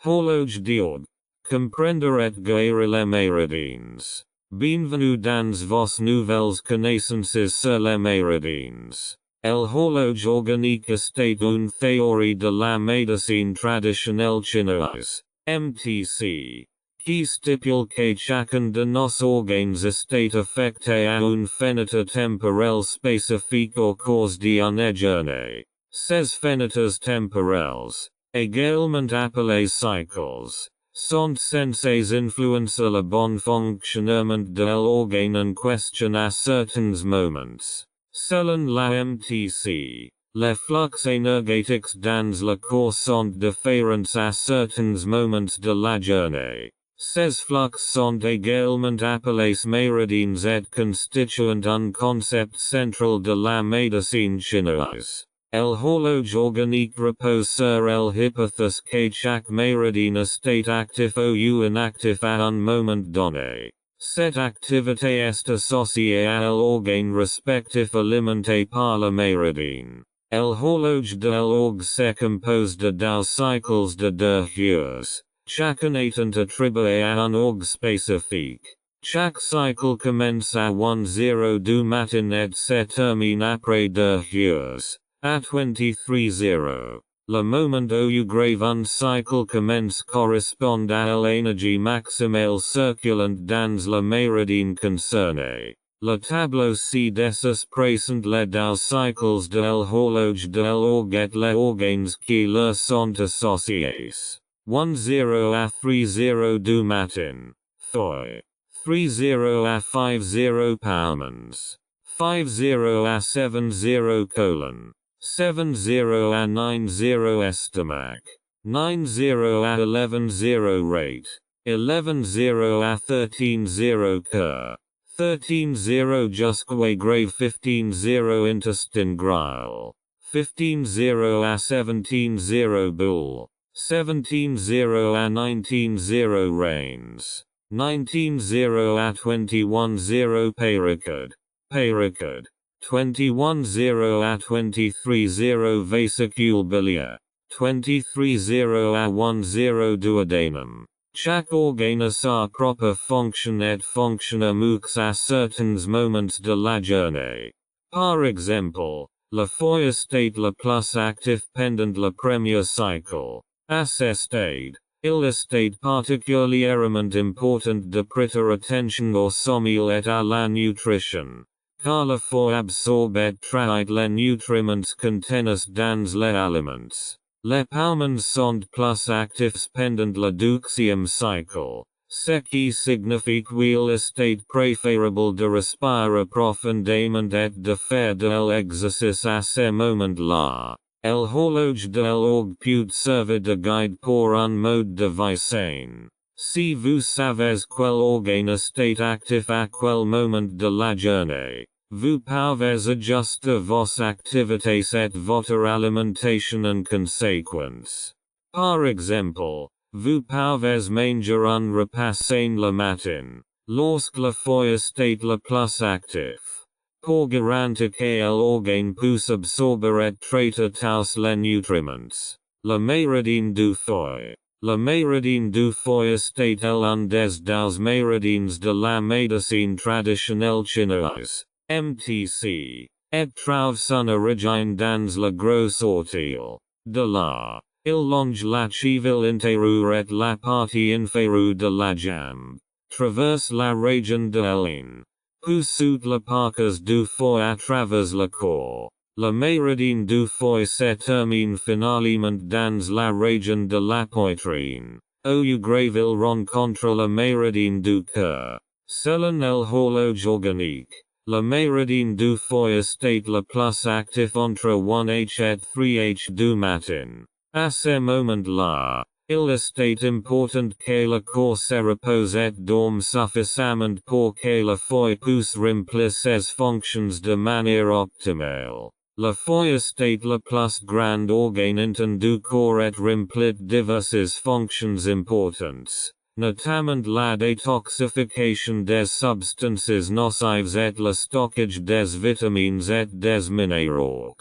Horloge d'Ord. Comprenderet guérir les méridiens. Bienvenue dans vos nouvelles connaissances sur les méridiens. El horloge organique est une théorie de la médecine traditionnelle chinoise, MTC, qui stipule que chacun de nos organes est affecté à une fenêtre temporelle spécifique au cours d'une journée. Ces fenêtres temporelles, également appelées cycles, sont censés influencer le bon fonctionnement de l'organe en question à certains moments. Selon la MTC, les flux énergétiques dans le corps sont différents à certains moments de la journée. Ces flux sont également appelés méridiens et constituent un concept central de la médecine chinoise. El horloge organique repose sur l'hypothèse que chaque méridien est actif ou inactif à un moment donné. Cette activité est associée à l'organe respectif alimenté par le méridien. El horloge de l'orgue se compose de deux cycles de 2 heures, chacun étant attribué à un orgue spécifique. Chaque cycle commence à 1h du matin et se termine après 2 heures, à 23h. Le moment où grave un cycle commence correspond à l'énergie maximale circulante dans le méridien concerné. Le tableau ci-dessous présente les deux cycles de l'horloge de l'orgue et les organes qui leur sont associés. 10 à 30 du matin. Thoi. 30 à 50 pounds. 50 à 70 colon. 70 à 90 estomac. 90 à 11 rate. 11 à 13 cœur. 13 jusqu'à grave 15 intestine grêle. 15 à 17 boule. 17 à 19 reins. 19 à 21 péricard. Péricard. 21 à 23 vésicule biliaire. 23 à 10 duodenum. Chaque organe a sa propre fonction et fonctionne mieux à certains moments de la journée. Par exemple, le foie est le plus actif pendant le premier cycle. À ce stade, il est particulièrement important de prêter attention au sommeil et à la nutrition, car le foie absorbe et travaille les nutriments contenus dans les aliments. Les poumons sont plus actifs pendant le deuxième cycle, ce qui signifie qu'il est préférable de respirer profondément et de faire de l'exercice à ce moment-là. El horloge de l'orgue peut servir de guide pour un mode de vie sain. Si vous savez quel organe est actif à quel moment de la journée, vous pouvez ajuster vos activités et votre alimentation en conséquence. Par exemple, vous pouvez manger un repas sain le matin, lorsque le foie est le plus actif. Pour garantir que l'organe puisse absorber et traiter tous les nutriments. Le méridien du foie. Le méridien du foie est l'un des deux méridiens de la médecine traditionnelle chinoise, MTC, et trouve son origine dans le gros orteil. De là, il longe la cheville intérieure et la partie inférieure de la jambe, traverse la région de l'âne. Pousse le parcours du foie à travers le corps. Le méridien du foie se termine finalement dans la région de la poitrine. Au grave il rencontre le méridien du cœur. Selon l'horloge organique, le méridien du foie est le plus actif entre 1h et 3h du matin. À ce moment-là, il est important que le corps se repose et dorme suffisamment pour que le foie puisse remplir ses fonctions de manière optimale. Le foie est le plus grand organe interne du corps et remplit diverses fonctions importantes, notamment la détoxification des substances nocives et le stockage des vitamines et des minéraux.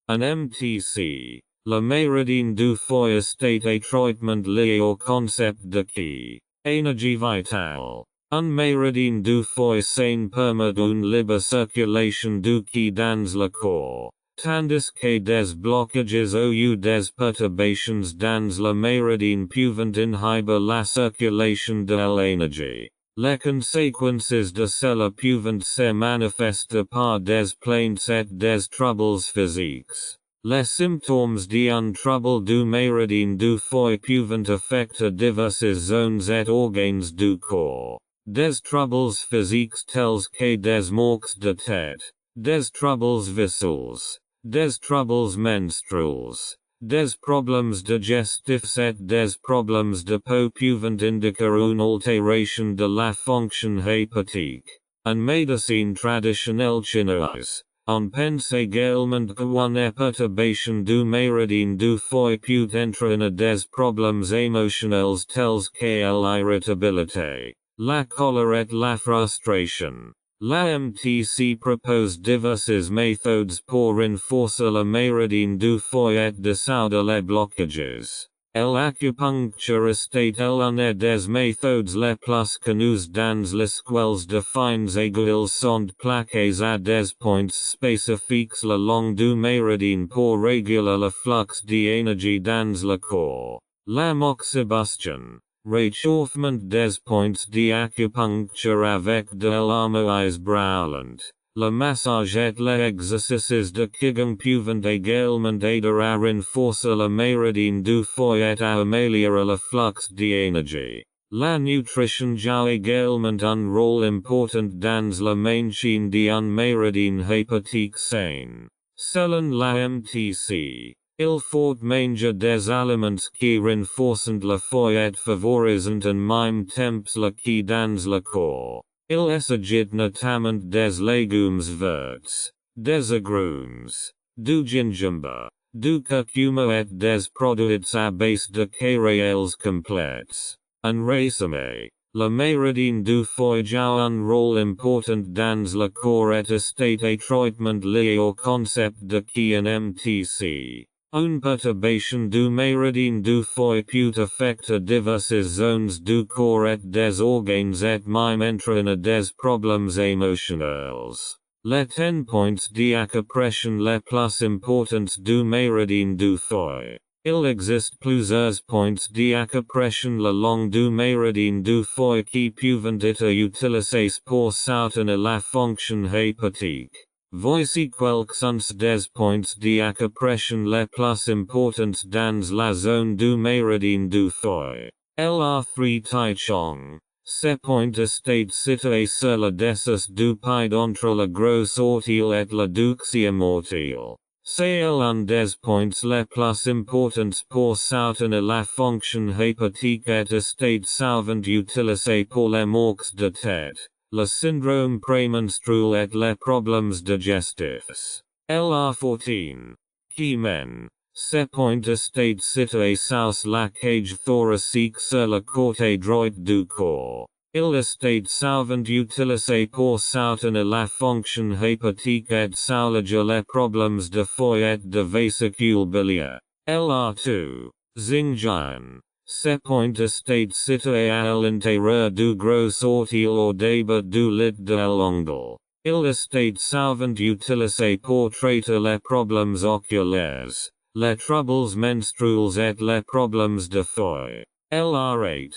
Un MTC, Le méridien du foie estate étroitement lié au concept de qui. Énergie vitale. Un méridien du foie sain permet une libre circulation du qui dans le corps. Tandis que des blocages ou des perturbations dans le méridien peuvent inhiber la circulation de l'énergie. Les conséquences de cela peuvent se manifester par des plaintes et des troubles physiques. Les symptômes d'un trouble du méridien du foie peuvent affecter diverses zones et organes du corps. Des troubles physiques tels que des maux de tête, des troubles visuels, des troubles menstruels, des problèmes digestifs et des problèmes de peau peuvent indiquer une altération de la fonction hépatique. En médecine traditionnelle chinoise, on pense également qu'une perturbation du méridien du foie peut entraîner des problèmes émotionnels tels que l'irritabilité, la colère et la frustration. La MTC propose diverses méthodes pour renforcer le méridien du foie et dissoudre les blocages. L'acupuncture est l'une des méthodes les plus connues dans lesquelles de fines aiguilles sont plaquées à des points spécifiques le long du méridien pour réguler le flux d'énergie dans le corps. La moxibustion. Réchauffement des points d'acupuncture avec de l'amoise brûlante. Le massage et les exercices de qigong peuvent également aider à renforcer le méridien du foie et à améliorer le flux d'énergie. La nutrition joue également un rôle important dans le maintien d'un méridien hépatique sain. Selon la MTC, il faut manger des aliments qui renforcent le foie et favorisent en même temps le qui dans le corps. Il s'agit notamment des légumes verts, des agrumes, du gingembre, du curcuma et des produits à base de céréales complètes. En résumé, le méridien du foie joue un rôle important dans le corps et est étroitement lié au concept de qui en MTC. Une perturbation du méridien du foie peut affecter diverses zones du corps et des organes et même entraîner des problèmes émotionnels. Les 10 points d'acupression les plus importants du méridien du foie. Il existe plusieurs points d'acupression le long du méridien du foie qui peuvent être utilisés pour soutenir la fonction hépatique. Voici quelques-uns des points d'acupression les plus importants dans la zone du méridien du foie. LR3 Taichung. Ces points estate situés sur le dessus du pied entre le gros orteil et le ductia mortile. C'est l'un des points les plus importants pour soutenir la fonction hépatique et estate souvent utilisé pour les maux de tête, le syndrome prémenstruel et les problèmes digestifs. LR14. Qui men. Ces points estate situés sous la cage thoracique sur le côté droit du corps. Il estate souvent utilisé pour soutenir la fonction hépatique et soulager les problèmes de foie et de vésicule biliaire. LR2. Xingjian. Ces points estate situés à l'intérieur du gros orteil au début du lit de l'ongle. Il estate souvent utilisé pour traiter les problèmes oculaires, les troubles menstruels et les problèmes de foie. LR8.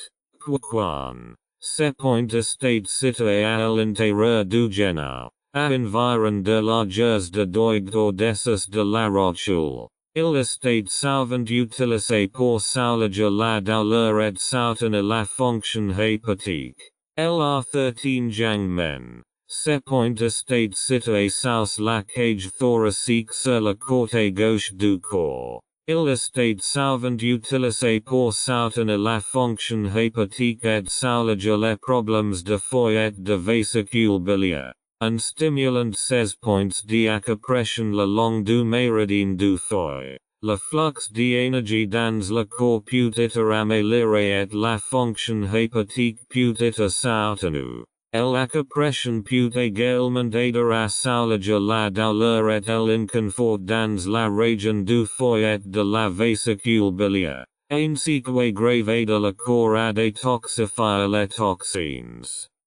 Quan. Ces points estate situés à l'intérieur du genou, à environ de largeurs de doigt au-dessus de la rotule. Il estate souvent utilisé pour soulager la douleur et soutenir la fonction hépatique. LR13 Jiangmen. Ces points estate situés sous la cage thoracique sur le côté gauche du corps. Il estate souvent utilisé pour soutenir la fonction hépatique et soulager les problèmes de foie et de vésicule biliaire. En stimulant ces points d'acupression le long du méridien du foie, le flux d'énergie dans le corps peut être amélioré et la fonction hépatique peut être soutenue. L'appression put également aider à soulager la douleur et l'inconfort dans la région du foyer de la vésicule biliaire, ainsi que grave de la corps à détoxifier les toxines.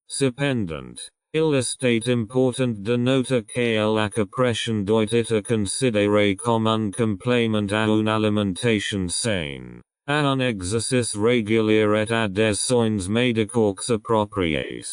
Cependant, il est important de noter que l'appression doit être considérée comme un complément à une alimentation saine, à un exercice régulier et à des soins médicaux appropriés.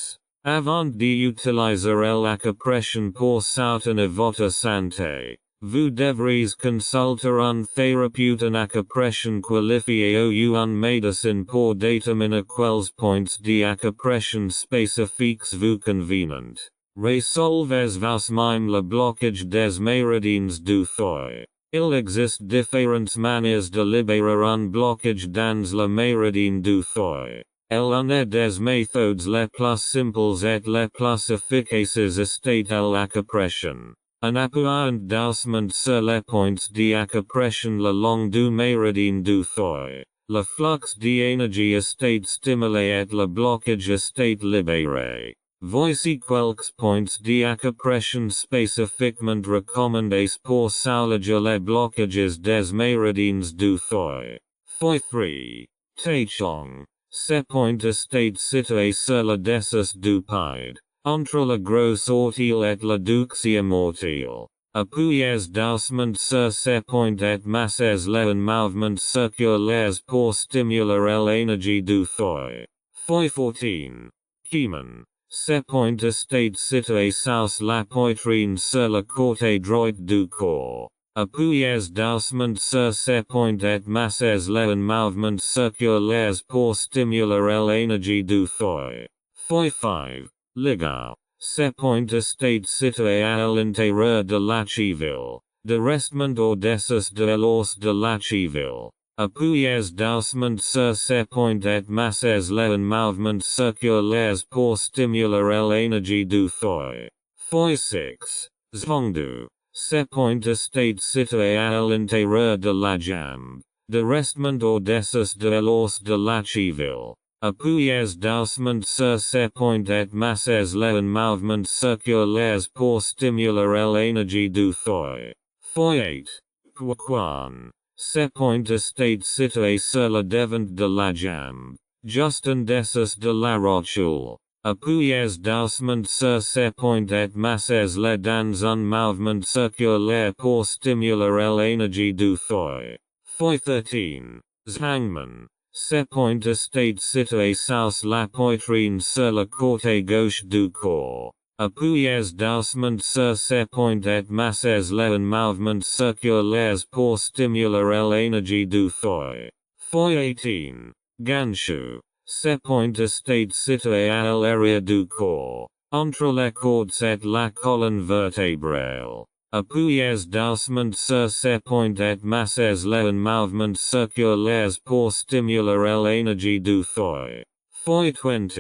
Avant d'utiliser l'appression pour soutenir votre santé, vous devrez consulter un thérapeute en appression qualifié ou un médecin pour déterminer quels points d'appression spécifiques vous conviennent. Résolvez vous-même le blocage des méridiens du foie. Il existe différentes manières de libérer un blocage dans le méridien du foie. L'une des méthodes les plus simples et les plus efficaces est l'appression. En appuyant doucement sur les points d'appression le long du méridien du foie, le flux d'énergie est stimulé et le blocage est libéré. Voici quelques points d'appression spécifiquement recommandés pour soulager les blocages des méridiens du foie. Foie 3. Taichung. Ces points est situé sur le dessus du pied, entre la grosse orteil et la ductia mortale. Appuyez doucement sur ces points et massez les mouvements circulaires pour stimuler l'énergie du foie. Foie 14. Kiemen. Ces points est situé sous la poitrine sur le côté droit du corps. Appuyez doucement sur ces points et massez les mouvements circulaires pour stimuler l'énergie du foie. Foie 5. Ligaud. Ces points est situé à l'intérieur de la cheville, directement au-dessus de l'os de la cheville. Appuyez doucement sur ces points et massez les mouvements circulaires pour stimuler l'énergie du foie. Foie 6. Zhongdu. Ces points est situé à l'intérieur de la jambe, directement au-dessus de l'os de la cheville. Appuyez doucement sur ces points et massez les mouvements circulaires pour stimuler l'énergie du foie. Foie 8. Quoiquan. Ces points est situé sur le devant de la jambe, juste en dessous de la rotule. Appuyez doucement sur ces points et massez les dans un mouvement circulaire pour stimuler l'énergie du foie. Foie 13. Zhangman. Ces points est situé sous la poitrine sur le côté gauche du corps. Appuyez doucement sur ces points et massez les mouvements circulaires pour stimuler l'énergie du foie. Foie 18. Ganshu. Ces points est situé à l'arrière du corps, entre les cordes et la colonne vertébrale. Appuyez doucement sur ces points et massez les mouvements circulaires pour stimuler l'énergie du foie. Foie 20.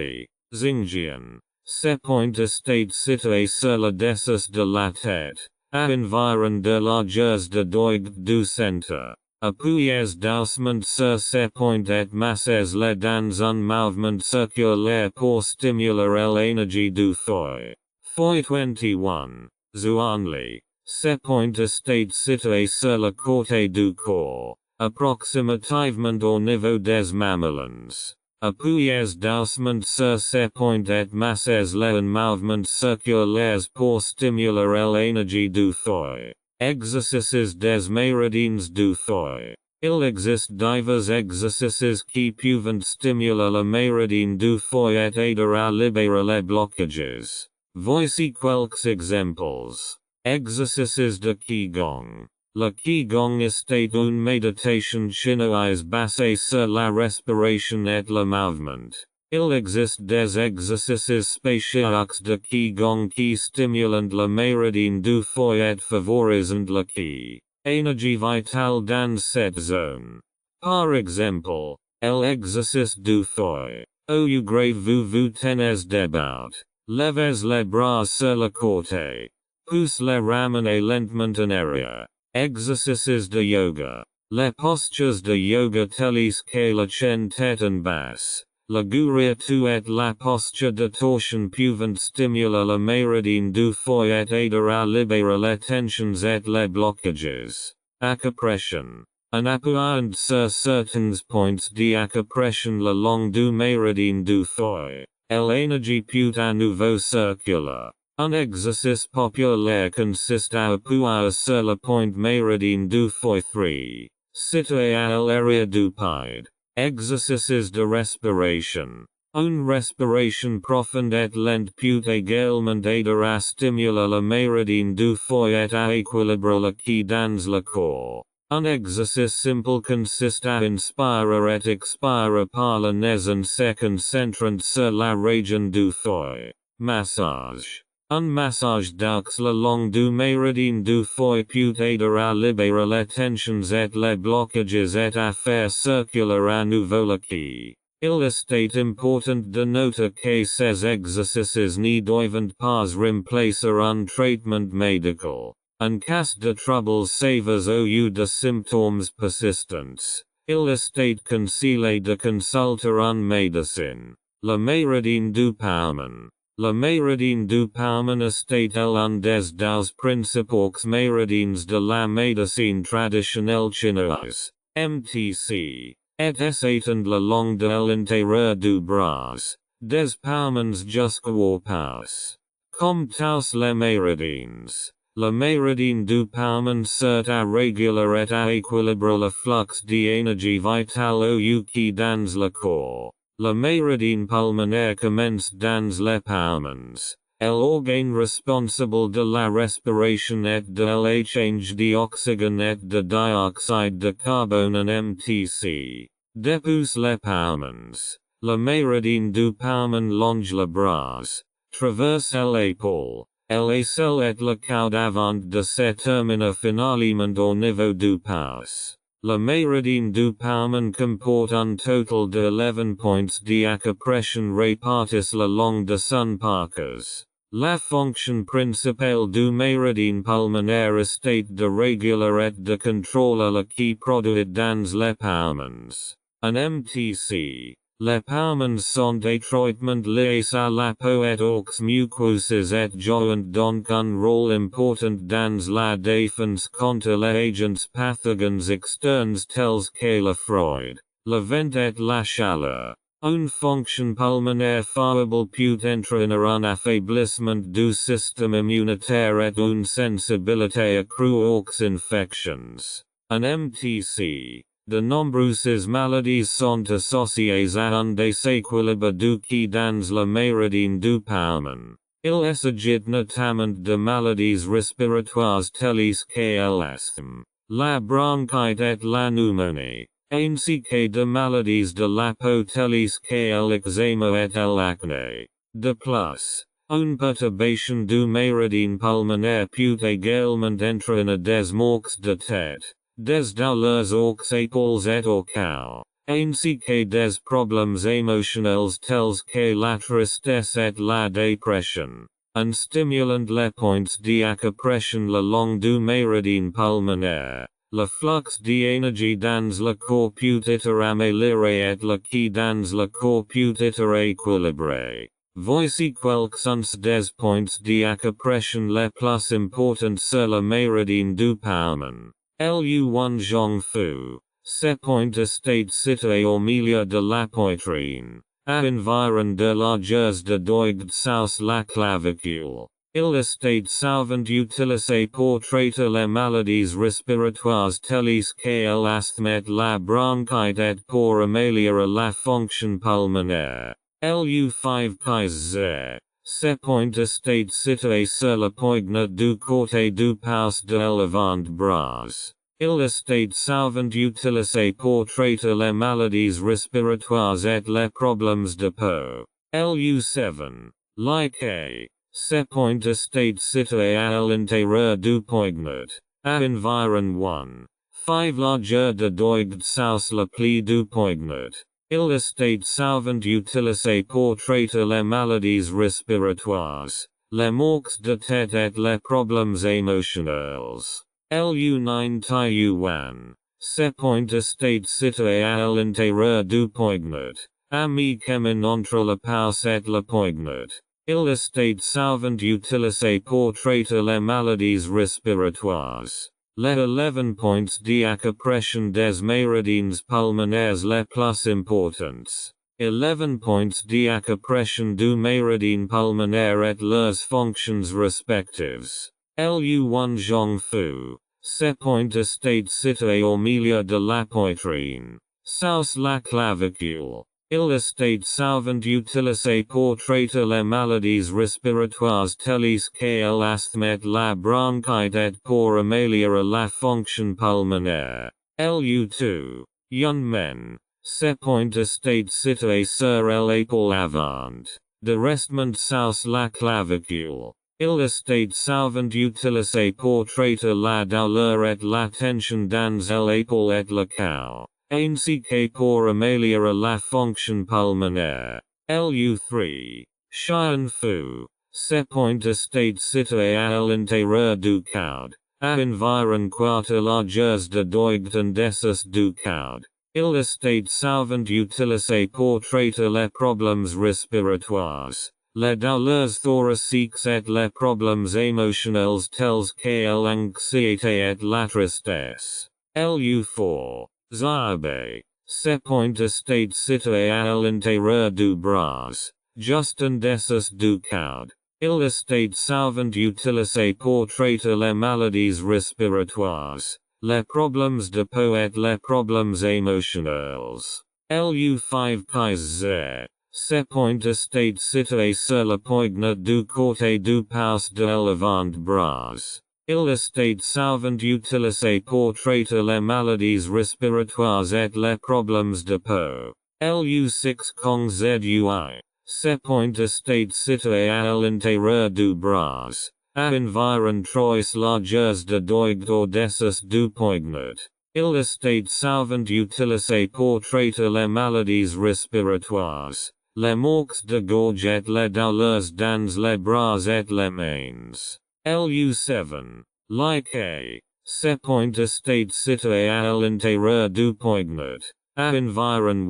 Xingjian. Ces points est situé sur le dessus de la tête, à environ de largeur de doigt du centre. Appuyez doucement sur ces points et massez les dans un mouvement circulaire pour stimuler l'énergie du foie. Foie 21. Zuanli. Ces points est situé sur le côté du corps, approximativement au niveau des mamelons. Appuyez doucement sur ces points et massez les mouvements circulaires pour stimuler l'énergie du foie. Exercices des méridiens du foie. Il existe divers exercices qui peuvent stimuler le méridien du foie et aider à libérer les blocages. Voici quelques exemples. Exercices de Qigong. Le Qigong est une méditation chinoise basée sur la respiration et le mouvement. Il existe des exercices spécifiques de Qigong qui stimulent le méridien du foie et favorisent le Qi, énergie vitale dans cette zone. Par exemple, l'exercice du foie. Au grave vous tenez debout. Levez les bras sur le côté. Pousse les ramenez lentement en arrière. Exercices de yoga. Les postures de yoga telles que la chaîne tête en basse, La guria tu et la posture de torsion pouvant stimula la méridien du foie et aider à libérer les tensions et les blocages. Accupression. En appuyant sur certains points d'accupression le long du méridien du foie, l'énergie peut à nouveau circuler. Un exercice populaire consiste à appuyer sur le point méridien du foie 3, situé à l'area du pied. Exercices de respiration. Une respiration profonde et lente peut également aider à stimuler le méridien du foie et à équilibrer le qui dans le corps. Un exercice simple consiste à inspirer et expirer par le nez en se concentrant sur la région du foie. Massage. Un massage d'aux le long du méridien du foie peut aider à libérer les tensions et les blocages et à faire circuler à nouveau le qui. Il est important de noter que ces exercices ne doivent pas remplacer un traitement médical. En cas de troubles sévères ou de symptômes persistants, il est conseillé de consulter un médecin. Le méridien du pulmon. Le méridien du pulmon est l'un des deux principaux méridiens de la médecine traditionnelle chinoise, MTC, et s'étend le long de l'intérieur du bras, des pulmons jusqu'au pouce. Comme tous les méridiens, le méridien du pulmon sert à réguler et à équilibrer le flux d'énergie vitale au qui dans le corps. Le méridien pulmonaire commence dans les poumons, l'organe responsable de la respiration et de l'échange d'oxygène et de dioxyde de carbone en MTC. Depuis les poumons, le méridien du pulmon longe le bras, traverse l'épaule, l'aisselle et le coude avant de se terminer finalement au niveau du pouce. Le méridien du pulmon comporte un total de 11 points d'accupression répartis le long de son parcours. La fonction principale du méridien pulmonaire est de réguler et de contrôler le qui produit dans les poumons. En MTC, les poumons sont étroitement liés à la peau et aux muqueuses et jouent donc un rôle important dans la défense contre les agents pathogènes externes tels que le froid, le vent et la chaleur. Une fonction pulmonaire faible peut entraîner un affaiblissement du système immunitaire et une sensibilité accrue aux infections. En MTC, de nombreuses maladies sont associées à un déséquilibre du qui dans le méridien du pulmon. Il s'agit notamment de maladies respiratoires telles que l'asthme, la bronchite et la pneumonie, ainsi que de maladies de la peau telles que l'eczéma et l'acné. De plus, une perturbation du méridien pulmonaire peut également entraîner des maux de tête, des douleurs aux épaules et au cou, ainsi que des problèmes émotionnels tels que la tristesse et la dépression. En stimulant les points d'accupression le long du méridien pulmonaire, le flux d'énergie dans le corps peut être amélioré et le qui dans le corps peut être équilibré. Voici quelques-uns des points d'accupression les plus importants sur le méridien du pulmon. Lu1 Zhong Fu. Ce point est situé au milieu de la poitrine, à environ de largeurs de doigt sous la clavicule. Il est souvent utilisé pour traiter les maladies respiratoires telles que l'asthme et la bronchite et pour améliorer la fonction pulmonaire. Lu5 Kaiser. Ce point est situé sur le poignet du côté du pouce de l'avant-bras. Il est souvent utilisé pour traiter les maladies respiratoires et les problèmes de peau. Lu7. Like. Ce point est situé à l'intérieur du poignet, à environ 1,5 largeur de doigt sous le pli du poignet. Il est souvent utilisé pour traiter les maladies respiratoires, les maux de tête et les problèmes émotionnels. Lu9 Taiyuan. Ce point est situé à l'intérieur du poignet, Amiquem entre la paus et la poignard. Il estate sauvant utilisé pour traiter les maladies respiratoires. Les 11 points d'accupression des méridiens pulmonaires les plus importants. 11 points d'accupression du méridien pulmonaire et leurs fonctions respectives. Lu1 Zhong Fu. Ces points estate situés au milieu de la poitrine. Sous la clavicule. Il estate souvent utilisé pour traiter les maladies respiratoires telles que l'asthme et la bronchite et pour améliorer la fonction pulmonaire. Lu2. Young men. Ces points estate situés sur l'épaule avant. De restement sous la clavicule. Il estate souvent utilisé pour traiter la douleur et la tension dans l'épaule et le cou. Ainsi que pour améliorer la fonction pulmonaire. Lu3. Chien Fu. Ces points estate situés à l'intérieur du coude. À environ 4 largeurs de doigt en dessous du coude. Il estate souvent utilisé pour traiter les problèmes respiratoires, les douleurs thoraciques et les problèmes émotionnels tels que l'anxiété et la tristesse. Lu4. Zabe. Ces points estate situés à l'intérieur du bras, juste en dessous du coude. Il estate souvent utilisé pour traiter les maladies respiratoires, les problèmes de peau et les problèmes émotionnels. Lu5 Kaiser. Ces points estate situés sur la poignée du côté du pouce de l'avant-bras. Il estate souvent utilisé pour traiter les maladies respiratoires et les problèmes de peau. Lu6 Kong Zui. Ces points estate situés à l'intérieur du bras, à environ 3 largeurs de doigt au-dessous du poignard. Il estate souvent utilisé pour traiter les maladies respiratoires, les maux de gorge et les douleurs dans les bras et les mains. Lu7. Like. Ces points estate situés à l'intérieur du poignard, à environ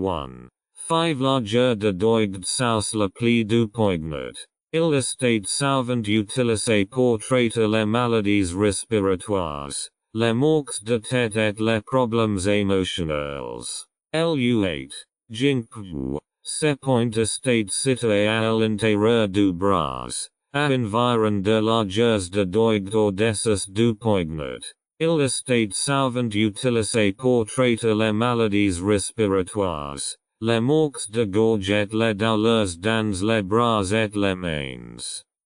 5 largeur de doigt sous le pli du poignard. Il estate souvent utilisé pour traiter les maladies respiratoires, les maux de tête et les problèmes émotionnels. Lu8. Jinkwu. Ces points estate situés à l'intérieur du bras, à environ 2 largeurs de doigt au-dessous du poignard. Il estate souvent utilisé pour traiter les maladies respiratoires, les maux de gorge et les douleurs dans les bras et les mains.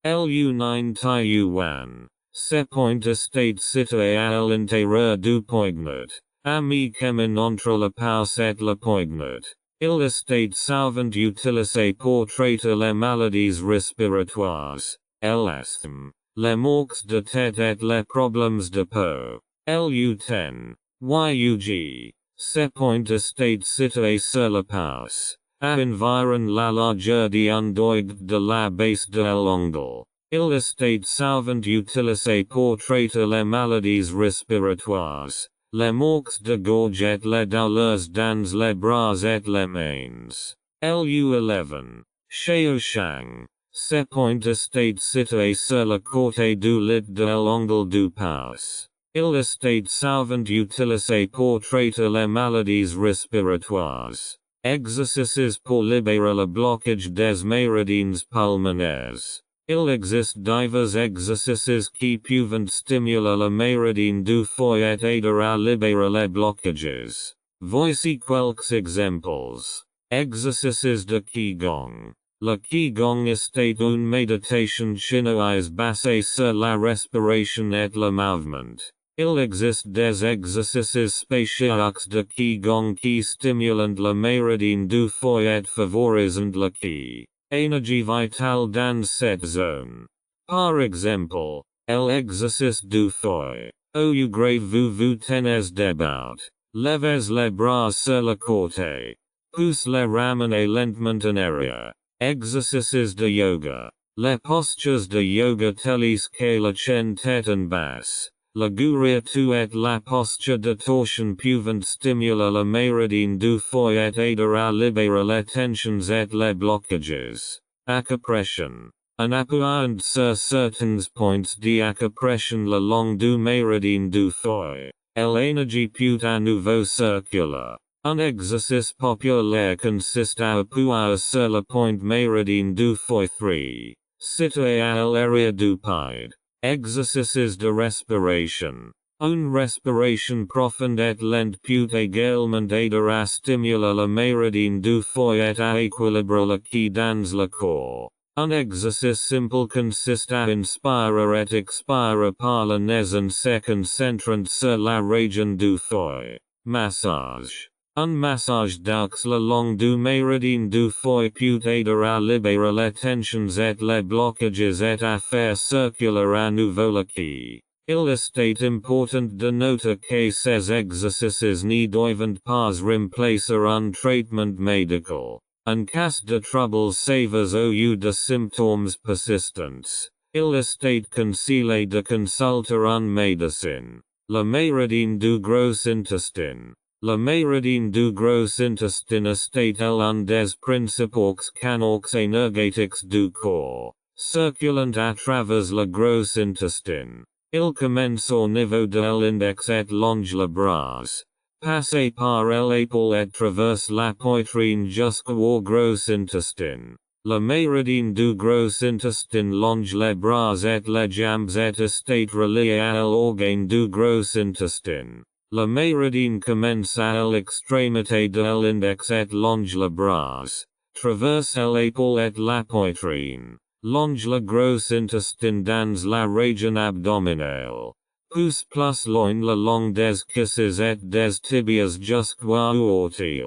Lu9 Taiyuan. Ces points estate situés à l'intérieur du poignard, à mi-chemin entre la pauce et le poignard. Il estate souvent utilisé pour traiter les maladies respiratoires, l'asthme, les maux de tête et les problèmes de peau. Lu10. Yug. Ces points estate situés sur la pauce, à environ la largeur d'un doigt de la base de l'ongle. Il estate souvent utilisé pour traiter les maladies respiratoires, les maux de gorge et les douleurs dans les bras et les mains. Lu11. Shaoshang. Ces points estate situés sur le côté du lit de l'ongle du pouce. Il estate souvent utilisé pour traiter les maladies respiratoires. Exercices pour libérer le blocage des méridiens pulmonaires. Il existe divers exercices qui peuvent stimuler le méridien du foie et aider à libérer les blocages. Voici quelques exemples. Exercices de Qigong. Le Qigong est une méditation chinoise basée sur la respiration et le mouvement. Il existe des exercices spécifiques de Qigong qui stimulent le méridien du foie et favorisent le Qi. Énergie vitale dans cette zone. Par exemple, l'exercice du foie. Au grave vous tenez debout. Levez les bras sur le côté. Pousse les ramener lentement en arrière. Exercices de yoga. Les postures de yoga telles que la chaîne tête en basse. La guria tu et la posture de torsion pouvant stimula la méridien du foie et aider à libérer les tensions et les blocages. Acupression. Un appuyant sur certains points d'acupression le long du méridien du foie. L'énergie peut à nouveau circuler. Un exercice populaire consiste à appuyer sur le point méridien du foie 3, situé à l'area du pied. Exercices de respiration. Une respiration profonde et lente peut également aider à stimuler le méridien du foie et à équilibrer le qui dans le corps. Un exercice simple consiste à inspirer et expirer par le nez en se concentrant sur la région du foie. Massage. Un massageaux le long du méridien du foie peut aider à libérer les tensions et les blocages et à faire circuler à nouveau le qui. Il est important de noter que ces exercices ne doivent pas remplacer un traitement médical. En cas de troubles sévères ou de symptômes persistants, il est conseillé de consulter un médecin. Le méridien du gros intestin. Le méridien du gros intestin est l'un des principaux canaux énergétiques du corps, circulant à travers le gros intestin. Il commence au niveau de l'index et longe le bras, passe par l'épaule et traverse la poitrine jusqu'au gros intestin. Le méridien du gros intestin longe les bras et les jambes et est relié à l'organe du gros intestin. Le méridien commence à l'extrémité de l'index et longe le bras, traverse l'épaule et la poitrine, longe le gros intestin dans la région abdominale, pousse plus loin le long des cuisses et des tibias jusqu'aux orteils.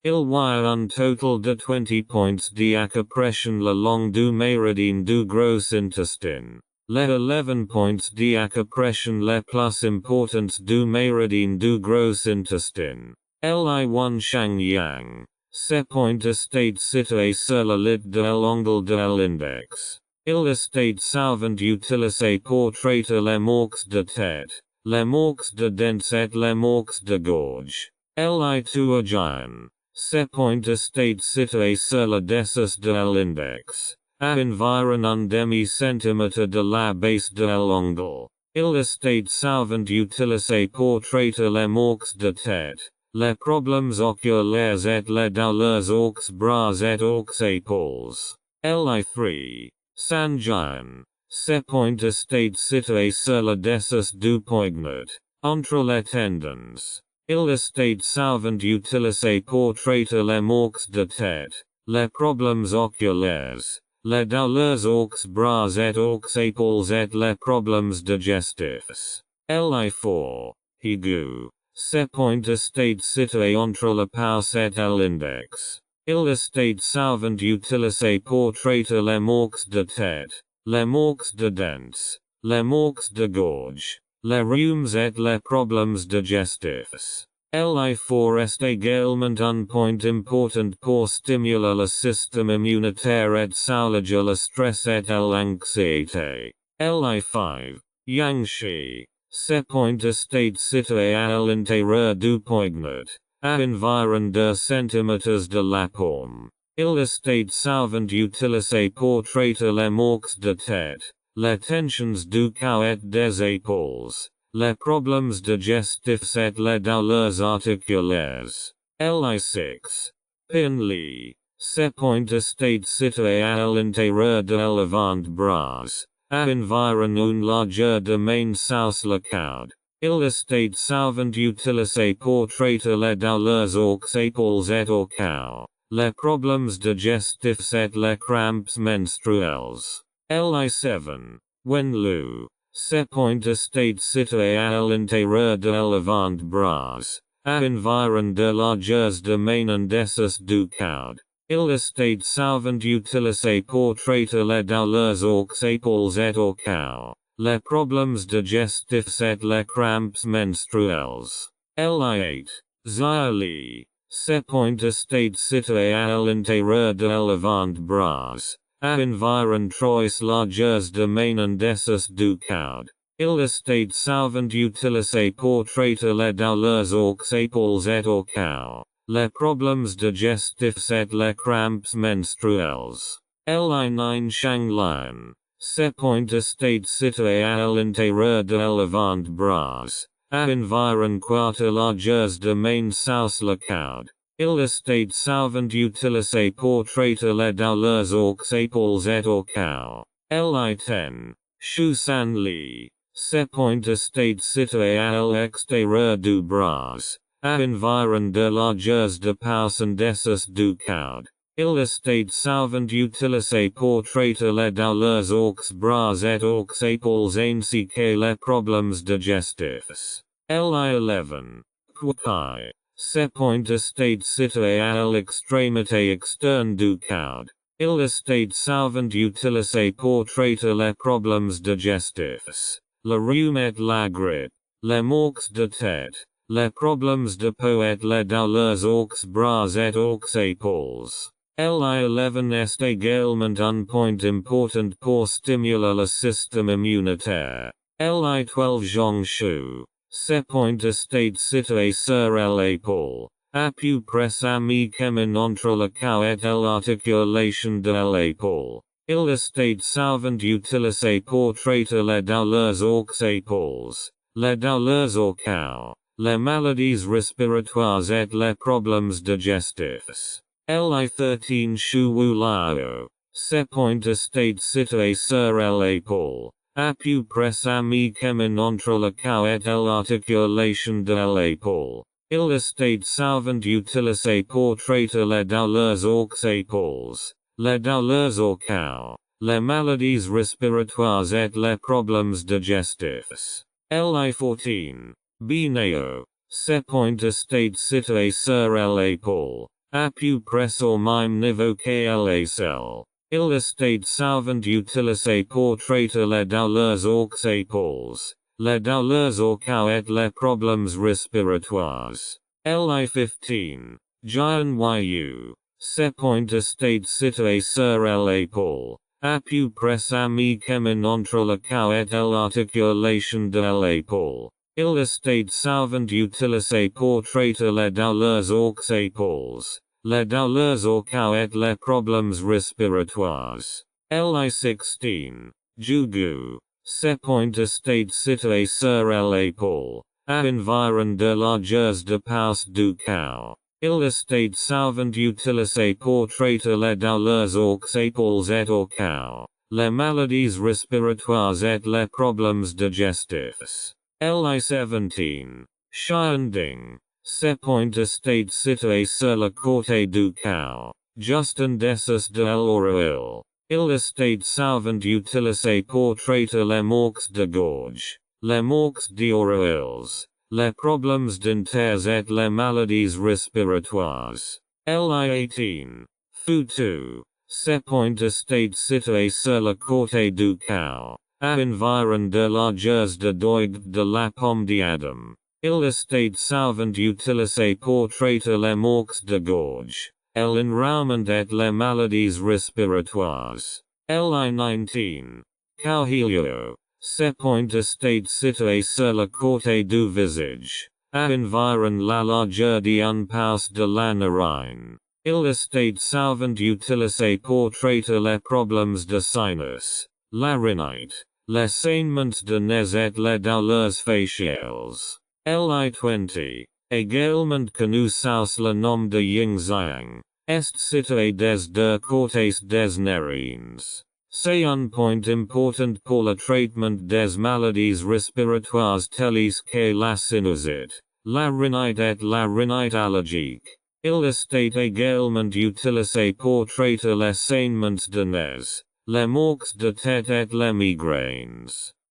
Il y a un total de 20 points d'acupression le long du méridien du gros intestin. Les 11 points d'acupression les plus importants du méridien du gros intestin. Li1 Shang Yang. Ces points estate situés sur le lit de l'ongle de l'index. Il estate souvent utilisé pour traiter les marques de tête, les marques de dents et les marques de gorge. Li2 Ajan. Ces points estate situés sur le dessus de l'index. À environ un demi-centimètre de la base de l'ongle. Il estate souvent utilisé pour traiter les marques de tête, les problèmes oculaires et les douleurs aux bras et aux épaules. Li3. Sanjian. Ces points estate situés sur le dessus du poignet, entre les tendons. Il estate souvent utilisé pour traiter les marques de tête, les problèmes oculaires, les douleurs aux bras et aux épaules et les problèmes digestifs. Li4. Higu. Ces points estate situés entre la pouce et l'index. Il estate souvent utilisé pour traiter les marques de tête, les marques de dents, les marques de gorge, les rhumes et les problèmes digestifs. Li4 est également un point important pour stimuler le système immunitaire et soulager le stress et l'anxiété. Li5. Yangshi. Ces points estate situés à l'intérieur du poignet, à environ 2 cm de la paume. Il estate souvent utilisé pour traiter les marques de tête, les tensions du cou et des épaules, les problèmes digestifs et les douleurs articulaires. Li6. Pinli. Ces points estate situés à l'intérieur de l'avant-bras, à environ une largeur de main sous le coude. Il estate souvent utilisé pour traiter les douleurs aux épaules et au cou, les problèmes digestifs et les crampes menstruelles. Li7. Wenlu. Ces points estate situés à l'intérieur de l'avant-bras, à environ de largeurs de main en dessous du coude. Il estate souvent utilisé pour traiter les douleurs aux épaules et au cou, les problèmes digestifs et les crampes menstruelles. Li8. Xiali. Ces points estate situés à l'intérieur de l'avant-bras, à environ 3 largeurs de main en dessous du coude. Il estate sauvant utiliser pour traiter les douleurs aux épaules et au cou, les problèmes digestifs et les crampes menstruels. Li9 Shang Lion. Ce point estate situé à l'intérieur de l'avant-bras, à environ 4 largeurs de main sous le coude. Il estate sauvant utilisé pour traiter les douleurs aux épaules et au cou. Li10. Shu San Li. Ce point estate situé à l'extérieur du bras, à environ 2 largeurs de pauce en dessous du coude. Il estate sauvant utilisé pour traiter les douleurs aux bras et aux épaules ainsi que les problèmes digestifs. Li11. Quai. Ce point estate situé à l'extrémité externe du coude. Il estate sauvant utilisé pour traiter les problèmes digestifs. Le rhume et la grippe, les maux de tête, les problèmes de peau et les douleurs aux bras et aux épaules. Li11 est également un point important pour stimuler le système immunitaire. Li12 Zhongshu. Ce point estate situé sur l'épaule, à peu près à mi-chemin entre le cou et l'articulation de l'épaule. Il estate sauvant utilisé pour traiter les douleurs aux épaules, les douleurs au cou, les maladies respiratoires et les problèmes digestifs. Li13 Shu Wu Lao. Ce point estate situé sur l'épaule, à peu près à mi-chemin entre le cou et l'articulation de l'épaule. Il estate sauvant utilisé pour traiter les douleurs aux épaules, les douleurs au cou, les maladies respiratoires et les problèmes digestifs. Li14. Bineo. Ce point estate situé sur l'épaule, à peu près au même niveau que l'aisselle. Il estate sauvant utilisé pour traiter les douleurs aux épaules, les douleurs au cou et les problèmes respiratoires. Li15. Jian Yu. Ce point estate situé sur l'épaule, à peu près à mi-chemin entre le cou et l'articulation de l'épaule. Il estate sauvant utilisé pour traiter les douleurs aux épaules, les douleurs au cou et les problèmes respiratoires. Li16. Jugu. Ce point estate situé sur l'épaule, à environ 2 largeurs de pauce du cou. Il estate sauvant utilisé pour traiter les douleurs aux épaules et au cou, les maladies respiratoires et les problèmes digestifs. Li17. Xianding. Ce point estate situé sur le côté du cou, juste en dessous de l'oreille. Il estate sauvant utilisé pour traiter les maux de gorge, les maux d'oreilles, les problèmes dentaires et les maladies respiratoires. Li18. Futu. Ce point estate situé sur le côté du cou, à environ 2 largeurs de doigt de la pomme d'Adam. Il estate sauvant utilisé pour traiter les maux de gorge, l'enrouement et les maladies respiratoires. Li19. Cauhilio. Ce point estate situé sur le côté du visage, à environ la largeur d'un pouce de la narine. Il estate sauvant utilisé pour traiter les problèmes de sinus, la rhinite, les saignements de nez et les douleurs faciales. Li20. Également connu sous le nom de yin-yang, est situé des deux côtés des narines. C'est un point important pour le traitement des maladies respiratoires telles que la sinusite, la rhinite et la rhinite allergique. Il estate également utilisé pour traiter les saignements de nez, les maux de tête et les migraines.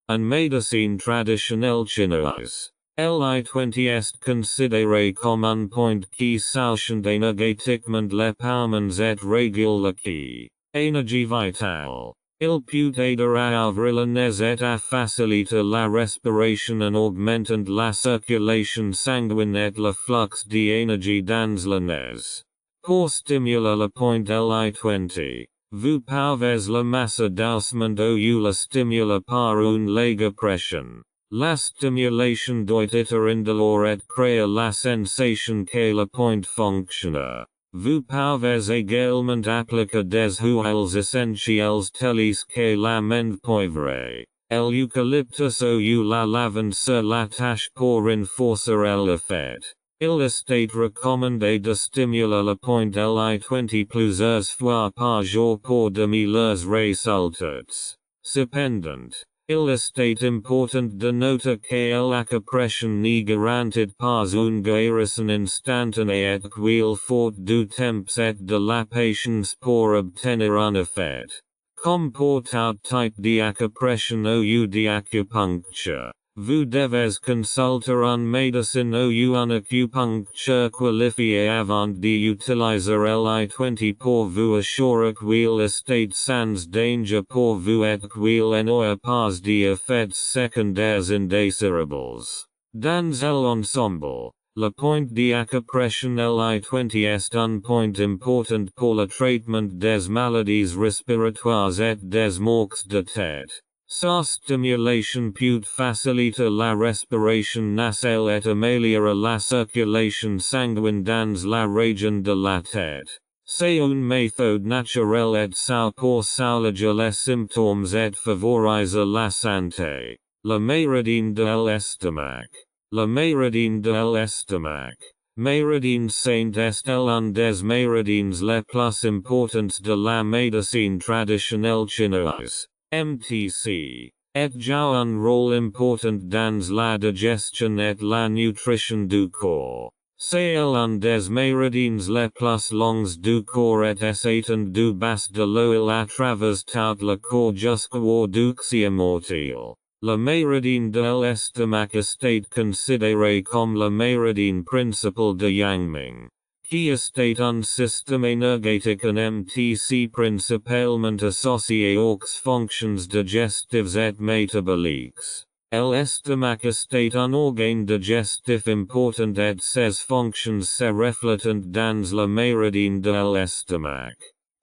En médecine traditionnelle chinoise, Li20 est considéré comme un point qui soutient énergétiquement les poumons et régule le qui. Énergie vitale. Il peut aider à ouvrir le nez et à faciliter la respiration en augmentant la circulation sanguine et le flux d'énergie dans le nez. Pour stimuler le point Li20, Vous pouvez la masse d'ausement ou la stimula par une léger pression. La stimulation doit être indolore et créer la sensation que le point fonctionne. Vous pouvez également appliquer des huiles essentielles telles que l'amande poivrée, l'eucalyptus ou la lavande sur la tâche pour renforcer l'effet. Il est recommandé de stimuler le point li20 plusieurs fois par jour pour de meilleurs résultats. Cependant, il est important de noter que l'acupression n'est garantie pas une guérison instantanée et qu'il faut du temps et de la patience pour obtenir un effet. Comme pour tout type d'acupression ou d'acupuncture, vous devez consulter un médecin ou un acupuncture qualifié avant d'utiliser li20 pour vous assurer qu'il est sans danger pour vous et qu'il n'aura pas d'effets secondaires indésirables. Dans l'ensemble, le point d'acupression li20 est un point important pour le traitement des maladies respiratoires et des maux de tête. Sa stimulation peut faciliter la respiration nasale et améliorer la circulation sanguine dans la région de la tête. C'est une méthode naturelle et saine pour soulager les symptômes et favoriser la santé. Le méridien de l'estomac. Le méridien de l'estomac. Méridien saint est l'un des méridiens les plus importants de la médecine traditionnelle chinoise. MTC, et joue un rôle important dans la digestion et la nutrition du corps. C'est l'un des méridiens les plus longs du corps et s'étend du bas de l'oeil à travers tout le corps jusqu'au ductia mortile. Le méridien de l'estomac est considéré comme le méridien principal de Yangming, qui est un système énergétique en MTC principalement associé aux fonctions digestives et métaboliques. L'estomac est un organe digestif important et ses fonctions se reflètent dans le méridien de l'estomac.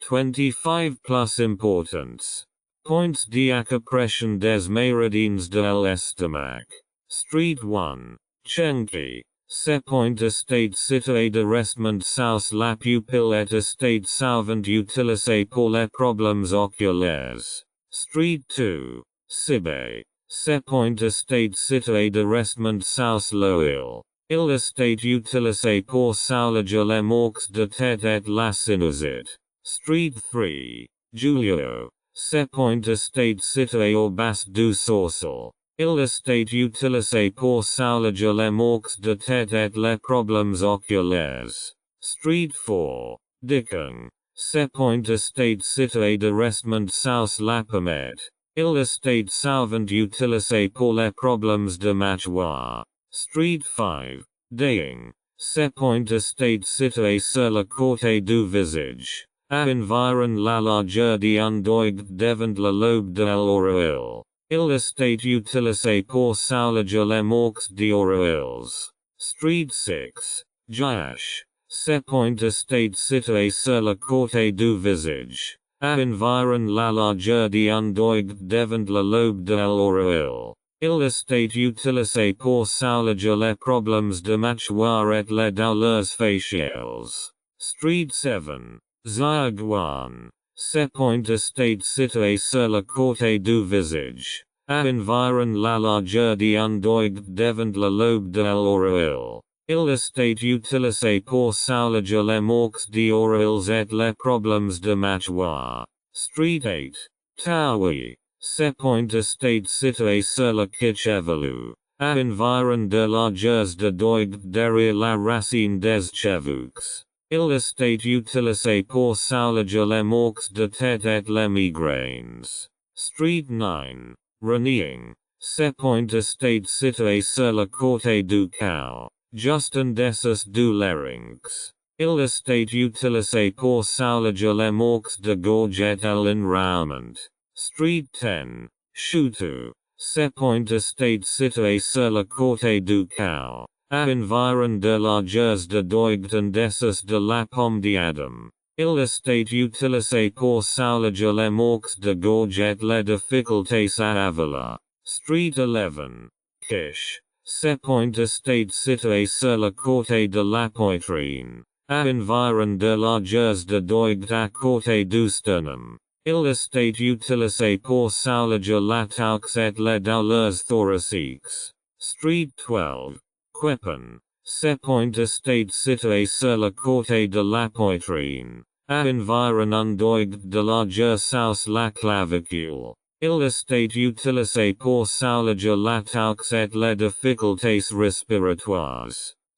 25 plus importance. Points d'acupression des méridiens de l'estomac. Street 1. Chenki. Ce point est situé directement sous la pupille et est souvent utilisé pour les problèmes oculaires. Street 2. Cibe. Ce point est situé directement sous l'oeil. Il est utilisé pour soulager les maux de tête et la sinusite. Street 3. Julio. Ce point est situé au bas du sourcil. Il est utilisé pour soulager les maux de tête et les problèmes oculaires. Street 4. Dickung. Ce point est situé directement sous la pommette. Il est souvent utilisé pour les problèmes de mâchoire. Street 5. Daying. Ce point est situé sur le côté du visage, à environ la largeur d'un doigt devant le lobe de l'oreille. Il est utilisé pour soulager les maux d'oreilles. Street 6. Jiash. Ce point est situé sur le côté du visage, à environ la largeur d'un doigt devant le lobe de l'oreille. Il est utilisé pour soulager les problèmes de mâchoire et les douleurs faciales. Street 7. Xiaoguan. Ce point est situé sur le côté du visage, à environ la largeur d'un doigt devant le lobe de l'oreille. Il est utilisé pour soulager les maux d'oreilles et les problèmes de mâchoire. Street 8. Taoui. Ce point est situé sur le quai chevelu, à environ de largeurs de doigt derrière la racine des cheveux. Il est utilisé pour soulager les maux de tête et les migraines. Street 9. Reneing. Ce point est situé sur le côté du cou, juste en dessous du larynx. Il est utilisé pour soulager les maux de gorge et l'enroulement. Street 10. Shutu. Ce point est situé sur le côté du cou, à environ de largeurs de doigt en dessous de la pomme d'Adam. Il estate utilisé pour soulager les manques de gorge et les difficultés à avaler. Street 11. Quiche. Ce point estate situé sur le côté de la poitrine, à environ de largeurs de doigt à côté du sternum. Il estate utilisé pour soulager la taux et les douleurs thoraciques. Street 12. Quepen. Ce point estate situé sur le côté de la poitrine, à environ un doigt de largeur sous la clavicule. Il estate utilisé pour soulager la taux et les difficultés respiratoires.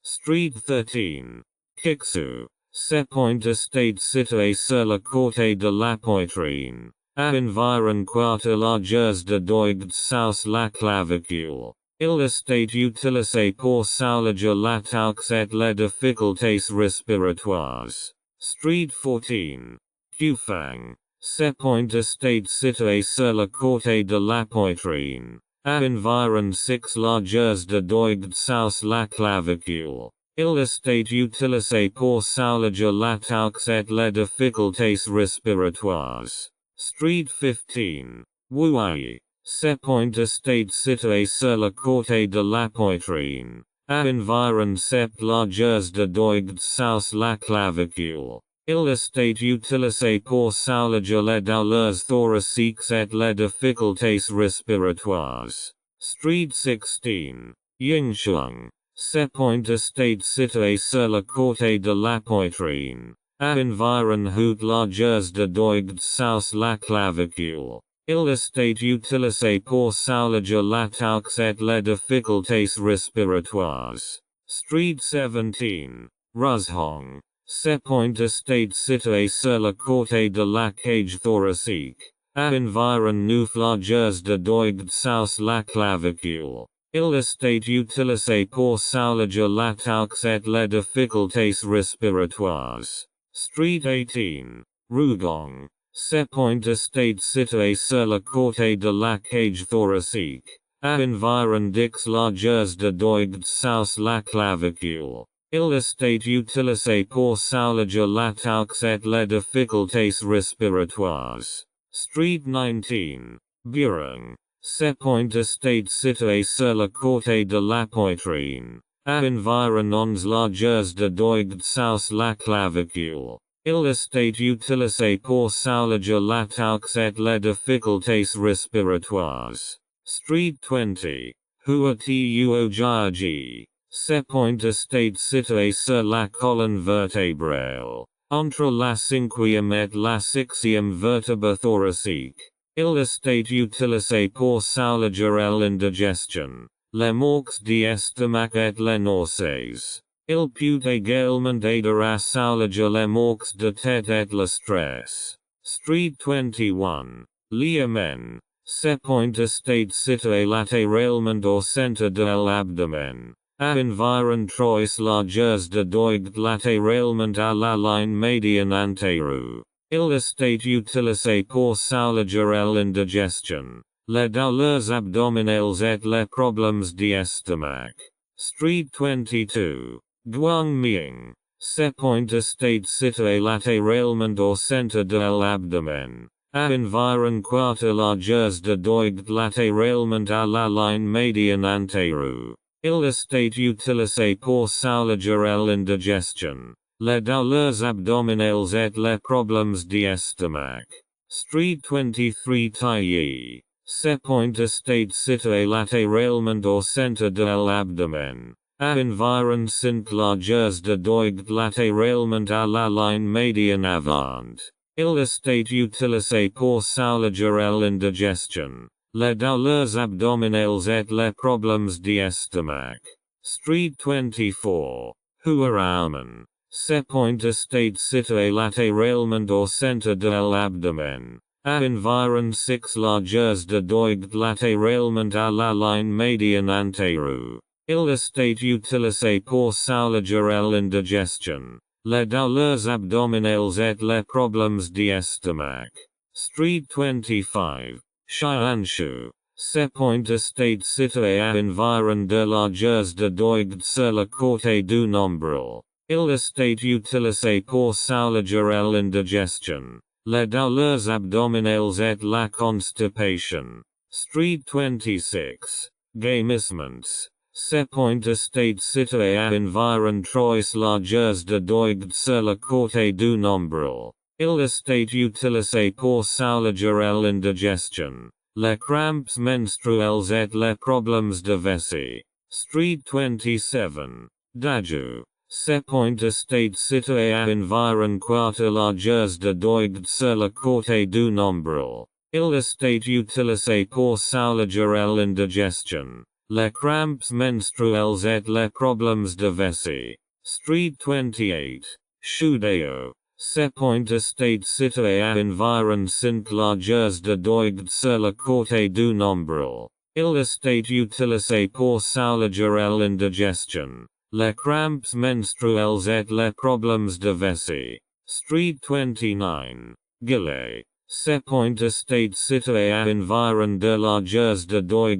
Street 13. Kiksu. Ce point estate situé sur le côté de la poitrine, à environ 4 largeurs de doigt sous la clavicule. Il estate utilisé pour soulager la taux et les difficultés respiratoires. Street 14. Qfang. Ce point estate situé sur le côté de la poitrine, à environ 6 largeurs de doigt sous la clavicule. Il estate utilisé pour soulager la taux et les difficultés respiratoires. Street 15. Wuai. Ce point estate situé sur le côté de la poitrine, à environ 7 largeurs de doigt sous la clavicule. Il estate utilisé pour soulager les douleurs thoraciques et les difficultés respiratoires. Street 16. Yingsheng. Ce point estate situé sur le côté de la poitrine, à environ 8 largeurs de doigt sous la clavicule. Il estate utilisé pour soulager la taux et les difficultés respiratoires. Street 17. Ruzhong. Ce point estate situé sur le côté de la cage thoracique, à environ 9 largeurs de doigt sous la clavicule. Il estate utilisé pour soulager la taux et les difficultés respiratoires. Street 18. Rugong. Ce point estate situé sur le côté de la cage thoracique, à environ 10 largeurs de doigt sous la clavicule. Il estate utilisé pour soulager la taux et les difficultés respiratoires. Street 19. Birung. Ce point estate situé sur le côté de la poitrine, à environ 11 largeurs de doigt sous la clavicule. Il estate utilisé pour soulager la taux et les difficultés respiratoires. Street 20. Huatuojiaji. Ce point estate situé sur la colonne vertébrale, entre la cinquième et la sixième vertèbre thoracique. Il estate utilisé pour soulager l'indigestion, les maux d'estomac et les nausées. Il peut également aider à soulager les maux de tête et le stress. Street 21. Liamen. Ce point estate situé latéralement au centre de l'abdomen, à environ 3 largeurs de doigt latéralement à la ligne médiane antérieure. Il estate utilisé pour soulager l'indigestion, les douleurs abdominales et les problèmes d'estomac. Street 22. Guangming. Ce point estate situé latéralement au centre de l'abdomen, à environ 4 largeurs de doigt latéralement à la ligne médiane antérieure. Il estate utilisé pour soulager l'indigestion, les douleurs abdominales et les problèmes d'estomac. Street 23 Taillis. Ce point estate situé latéralement au centre de l'abdomen, à environ 5 largeurs de doigt latéralement à la ligne médiane avant. Il estate utilisé pour soulager l'indigestion, les douleurs abdominales et les problèmes d'estomac. Street 24. Huaramen. Ce point estate situé latéralement au centre de l'abdomen, à environ 6 largeurs de doigt latéralement à la ligne médiane antérieure. Il estate utilisé pour soulager l'indigestion, les douleurs abdominales et les problèmes d'estomac. Street 25. Shianshu. Ce point estate situé à environ 2 largeurs de doigt sur le côté du nombril, Il estate utilisé pour soulager l'indigestion, les douleurs abdominales et la constipation. Street 26. Gémissements. C'est point estate situé à environ 3 largeurs de doigt sur le côté du nombril. Il estate utilisé pour soulager l'indigestion, les crampes menstruelles et les problèmes de vessie. Street 27. Daju. C'est point estate situé à environ 4 largeurs de doigt sur le côté du nombril. Il estate utilisé pour soulager l'indigestion, les crampes menstruelles et les problèmes de vessie. Street 28. Chudeo. C'est point estate situé à environ 5 largeurs de doigt sur le côté du nombril. Il estate utilisé pour soulager l'indigestion, les crampes menstruelles et les problèmes de vessie. Street 29. Gilet. C'est point estate situé à environ 2 largeurs de doigt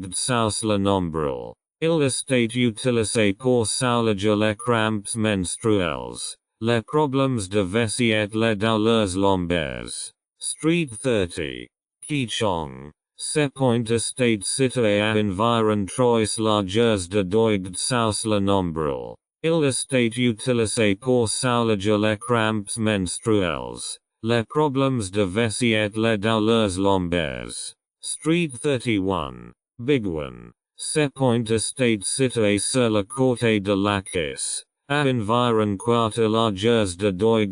sous le nombril. Il estate utilisé pour soulager les crampes menstruelles, les problèmes de vessie et les douleurs lombaires. Street 30. Qichong. C'est point estate situé à environ 3 largeurs de doigt sous le nombril. Il estate utilisé pour soulager les crampes menstruelles, les problèmes de vessie et les douleurs lombaires. Street 31. Bigwan. C'est point estate situé sur le côté de la cuisse, à environ 4 largeurs de doigt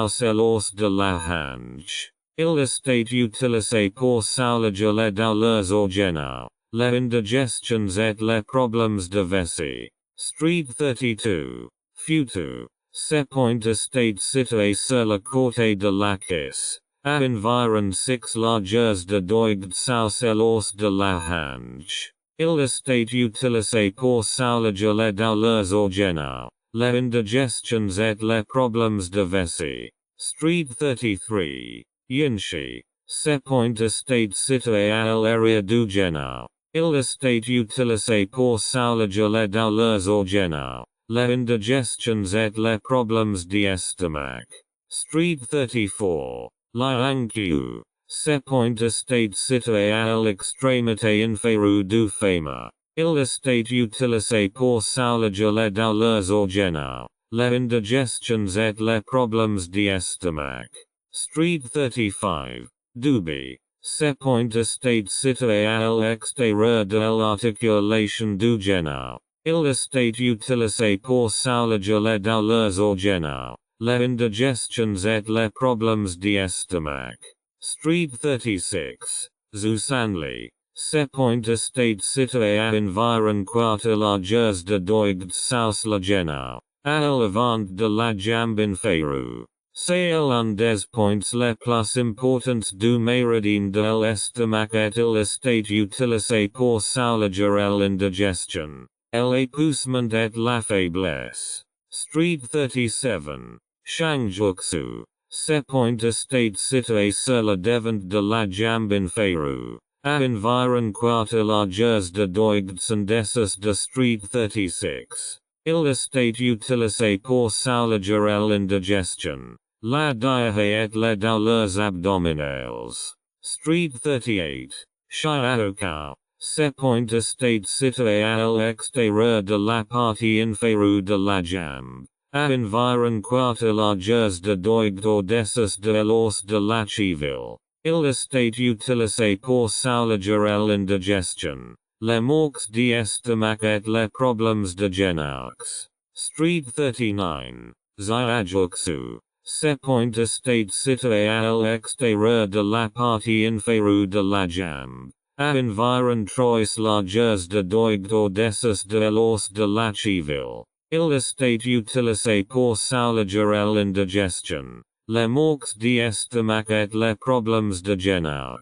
sous l'os de la hanche. Il estate utilisé pour soulager les douleurs orginales, les indigestions et les problèmes de vessie. Street 32. Futu. C'est point estate situé sur le côté de la cuisse, à environ 6 largeurs de doigt sous l'os de la hanche. Il estate utilisé pour soulager les douleurs orginales, les indigestions et les problèmes de vessie. Street 33. Yinshi. C'est point estate situé à l'area du génal. Il estate utilisé pour soulager les douleurs orginales, les indigestions et les problèmes d'estomac. Street 34. Lianqiu. C'est point estate situé à l'extrémité inférieure du fémur. Il estate utilisé pour soulager les douleurs orginales, les indigestions et les problèmes d'estomac. Street 35. Dubi. C'est point estate situé à l'extérieur de l'articulation du génal. Il estate utilisé pour soulager les douleurs orginales, les indigestions et les problèmes d'estomac. Street 36. Zusanli. C'est point estate situé à environ 4 largeurs de doigt sous le génal, à l'avant de la jambe inférieure. C'est l'un des points les plus importants du méridien de l'estomac et il estate utilisé pour soulager l'indigestion, l'épuisement et la faiblesse. Street 37. Shangjuxu. C'est point estate situé sur le devant de la jambe inférieure, à environ 4 largeurs de doigt en dessous de Street 36. Il estate utilisé pour soulager l'indigestion, la diarrhée et les douleurs abdominales. Street 38. Shiaoka. C'est point estate situé à l'extérieur de la partie inférieure de la jambe, à environ 4 largeurs de doigt au-dessous de l'os de la cheville. Il estate utilisé pour soulager l'indigestion, les marques d'estomac et les problèmes de génaux. Street 39. Zyajuksu. C'est point estate situé à l'extérieur de la partie inférieure de la jambe, à environ 3 largeurs de doigt au-dessous de l'os de la cheville. Il estate utilisé pour soulager l'indigestion, les marques d'estomac et les problèmes de génaux.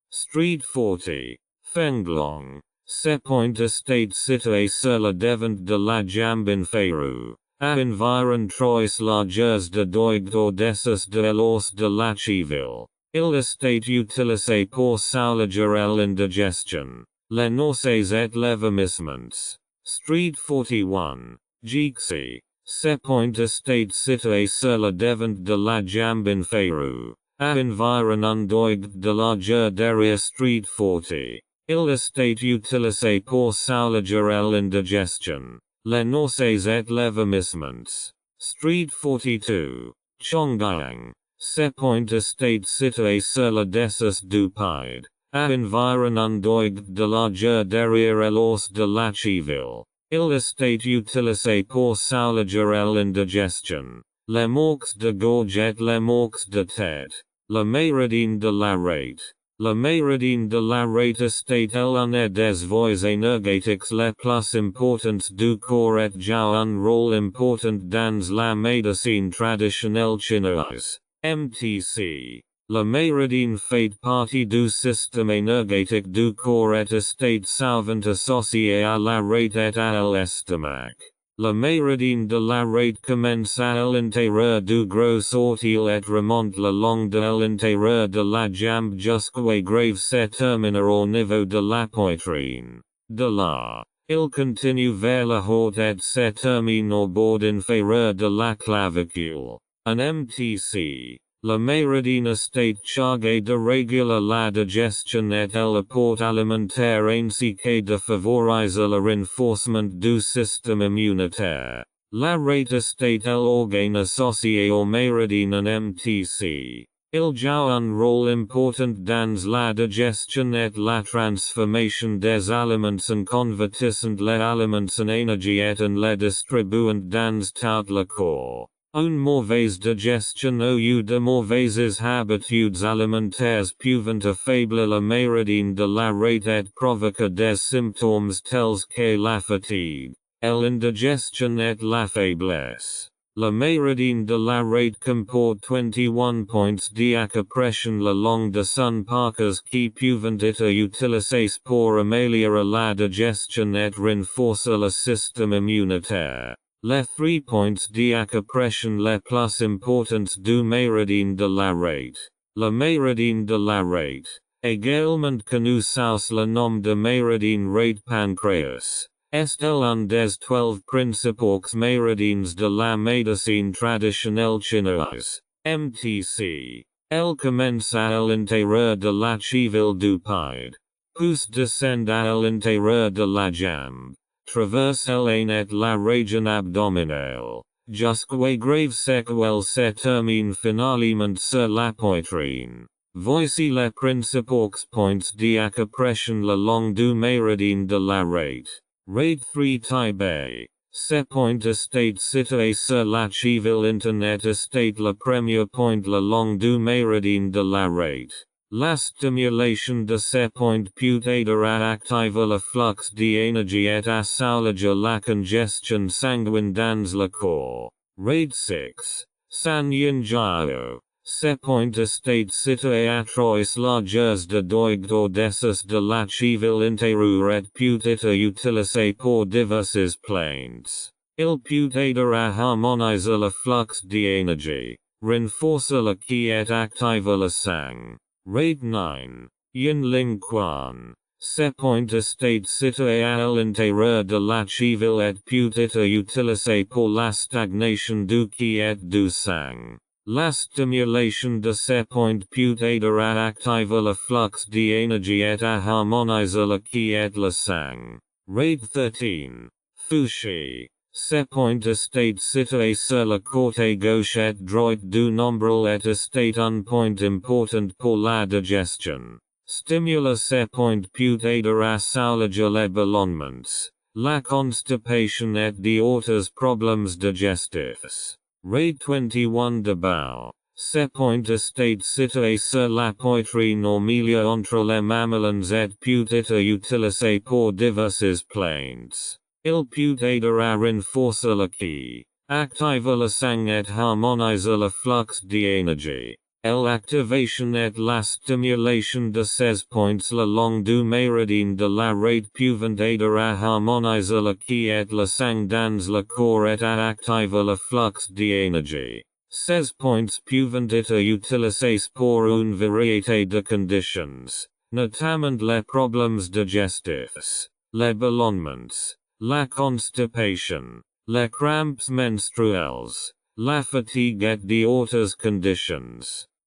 Street 40. Fenglong. C'est point estate situé sur le devant de la jambe inférieure, à environ 3 largeurs de doigt au-dessous de l'os de la cheville. Il estate utilisé pour soulager l'indigestion, les nausées et les vomissements. Street 41. Jixi. Ce point estate situé sur le devant de la jambe inférieure, à environ undoigt de la largeur derrière street 40. Il estate utilisé pour soulager l'indigestion, les nausées et les vomissements. Street 42, Chongqing. Ce point estate situé sur le dessus du pied, à environ undoigt de la largeur derrière l'os de la cheville. Il estate utilisé pour soulager l'indigestion, les maux de gorge et les maux de tête. Le méridien de la rate. Le méridien de la rate estate l'un des voies énergétiques les plus importantes du corps et joue un rôle important dans la médecine traditionnelle chinoise. MTC. Le méridien fait partie du système énergétique du corps et estate souvent associé à la rate et à l'estomac. Le méridien de la rate commence à l'intérieur du gros orteil et remonte le long de l'intérieur de la jambe jusqu'au grave se termine au niveau de la poitrine. De là, il continue vers la haute et se termine au bord inférieur de la clavicule. Un MTC. Le méridien estate chargé de réguler la digestion et l'apport alimentaire ainsi que de favoriser le renforcement du système immunitaire. La rate estate l'organe associé au méridien en MTC. Il joue un rôle important dans la digestion et la transformation des aliments en convertissant les aliments en énergie et en les distribuant dans tout le corps. Une mauvaise digestion ou de mauvaises habitudes alimentaires peuvent affaiblir le méridien de la rate et provoquer des symptômes tels que la fatigue, l'indigestion et la faiblesse. Le méridien de la rate comporte 21 points d'acupression le long de son parcours qui peuvent être utilisés pour améliorer la digestion et renforcer le système immunitaire. Les 3 points d'acupression les plus importants du méridien de la rate. Le méridien de la rate, également connu sous le nom de méridien rate pancréas, est l'un des 12 principaux méridiens de la médecine traditionnelle chinoise. MTC. Elle commence à l'intérieur de la cheville du pied, puis descend à l'intérieur de la jambe. Traverse et la région abdominale, jusqu'au grave sec où elle se termine finalement sur la poitrine. Voici les principaux points d'acupression le long du méridien de la rate. Rate 3 Taipei. Ce point estate situé sur la cheville internet estate le premier point le long du méridien de la rate. La stimulation de ce point peut aider à activer le flux d'énergie et à soulager la congestion sanguine dans le corps. Rate 6. San Yin Jiao. Ce point estate situé à 3 largeurs de doigt au-dessus de la cheville intérieure et peut être utilisé pour diverses plaintes. Il peut aider à harmoniser le flux d'énergie, renforcer le qi et activer le sang. Rate 9. Yin Ling Quan. Ce point estate situé à l'intérieur de la cheville et peut être utilisé pour la stagnation du qi et du sang. La stimulation de ce point peut aider à activer le flux d'énergie et à harmoniser le qi et le sang. Rate 13. Fushi. Ce point estate situé sur le côté gauche et droit du nombril et estate un point important pour la digestion. Stimuler ce point peut aider à soulager les ballonnements, la constipation et d'autres problèmes digestifs. Rate 21 de Bao. Ce point estate situé sur la poitrine au milieu entre les mamelons et peut être utilisé pour diverses plaintes. Il peut aider à renforcer le qi, activer le sang et harmoniser le flux d'énergie. L'activation et la stimulation de ces points le long du méridien de la rate peuvent aider à harmoniser le qi et le sang dans le corps et à activer le flux d'énergie. Ces points peuvent être utilisés pour une variété de conditions, notamment les problèmes digestifs, les ballonnements, la constipation, les crampes menstruels, la fatigue et d'autres conditions.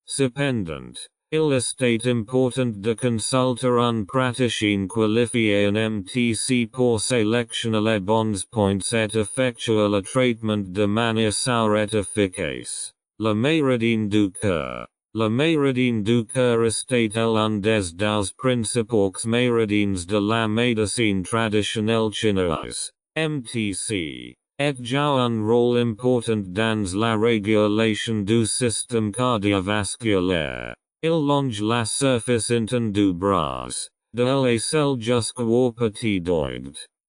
Cependant, il est important de consulter un praticien qualifié en MTC pour sélectionner les bons points et effectuer le traitement de manière sûre et efficace. Le méridien du cœur. Le méridien du cœur est un des principaux méridiens de la médecine traditionnelle chinoise, MTC, et joue un rôle important dans la régulation du système cardiovasculaire. Il longe la surface interne du bras, de l'aisselle jusqu'au petit doigt.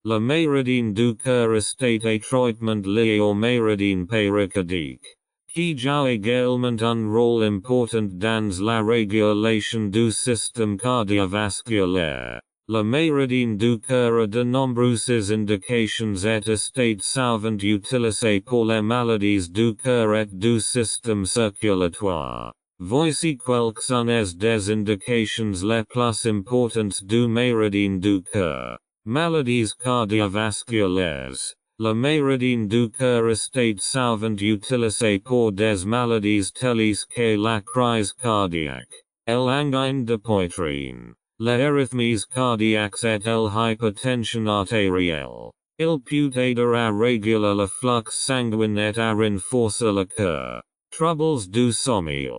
Le méridien du cœur est étroitement lié au méridien péricardique, qui joue également un rôle important dans la régulation du système cardiovasculaire. Le méridien du cœur a de nombreuses indications et est souvent utilisé pour les maladies du cœur et du système circulatoire. Voici quelques-unes des indications les plus importantes du méridien du cœur. Maladies cardiovasculaires. Le méridien du cœur est souvent utilisé pour des maladies telles que la crise cardiaque, l'angine de poitrine, les arythmies cardiaques et l'hypertension artérielle. Il peut aider à réguler le flux sanguin et à renforcer le cœur. Troubles du sommeil.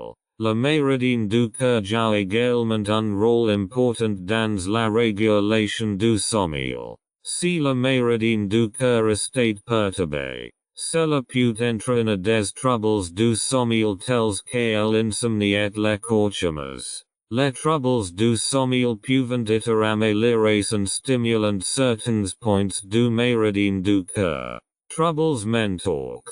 Le méridien du cœur joue également un rôle important dans la régulation du sommeil. Si le méridien du cœur est perturbé, cela peut entraîner des troubles du sommeil tels que l'insomnie et les cauchemars. Les troubles du sommeil peuvent être améliorés en stimulant certains points du méridien du cœur. Troubles mentaux.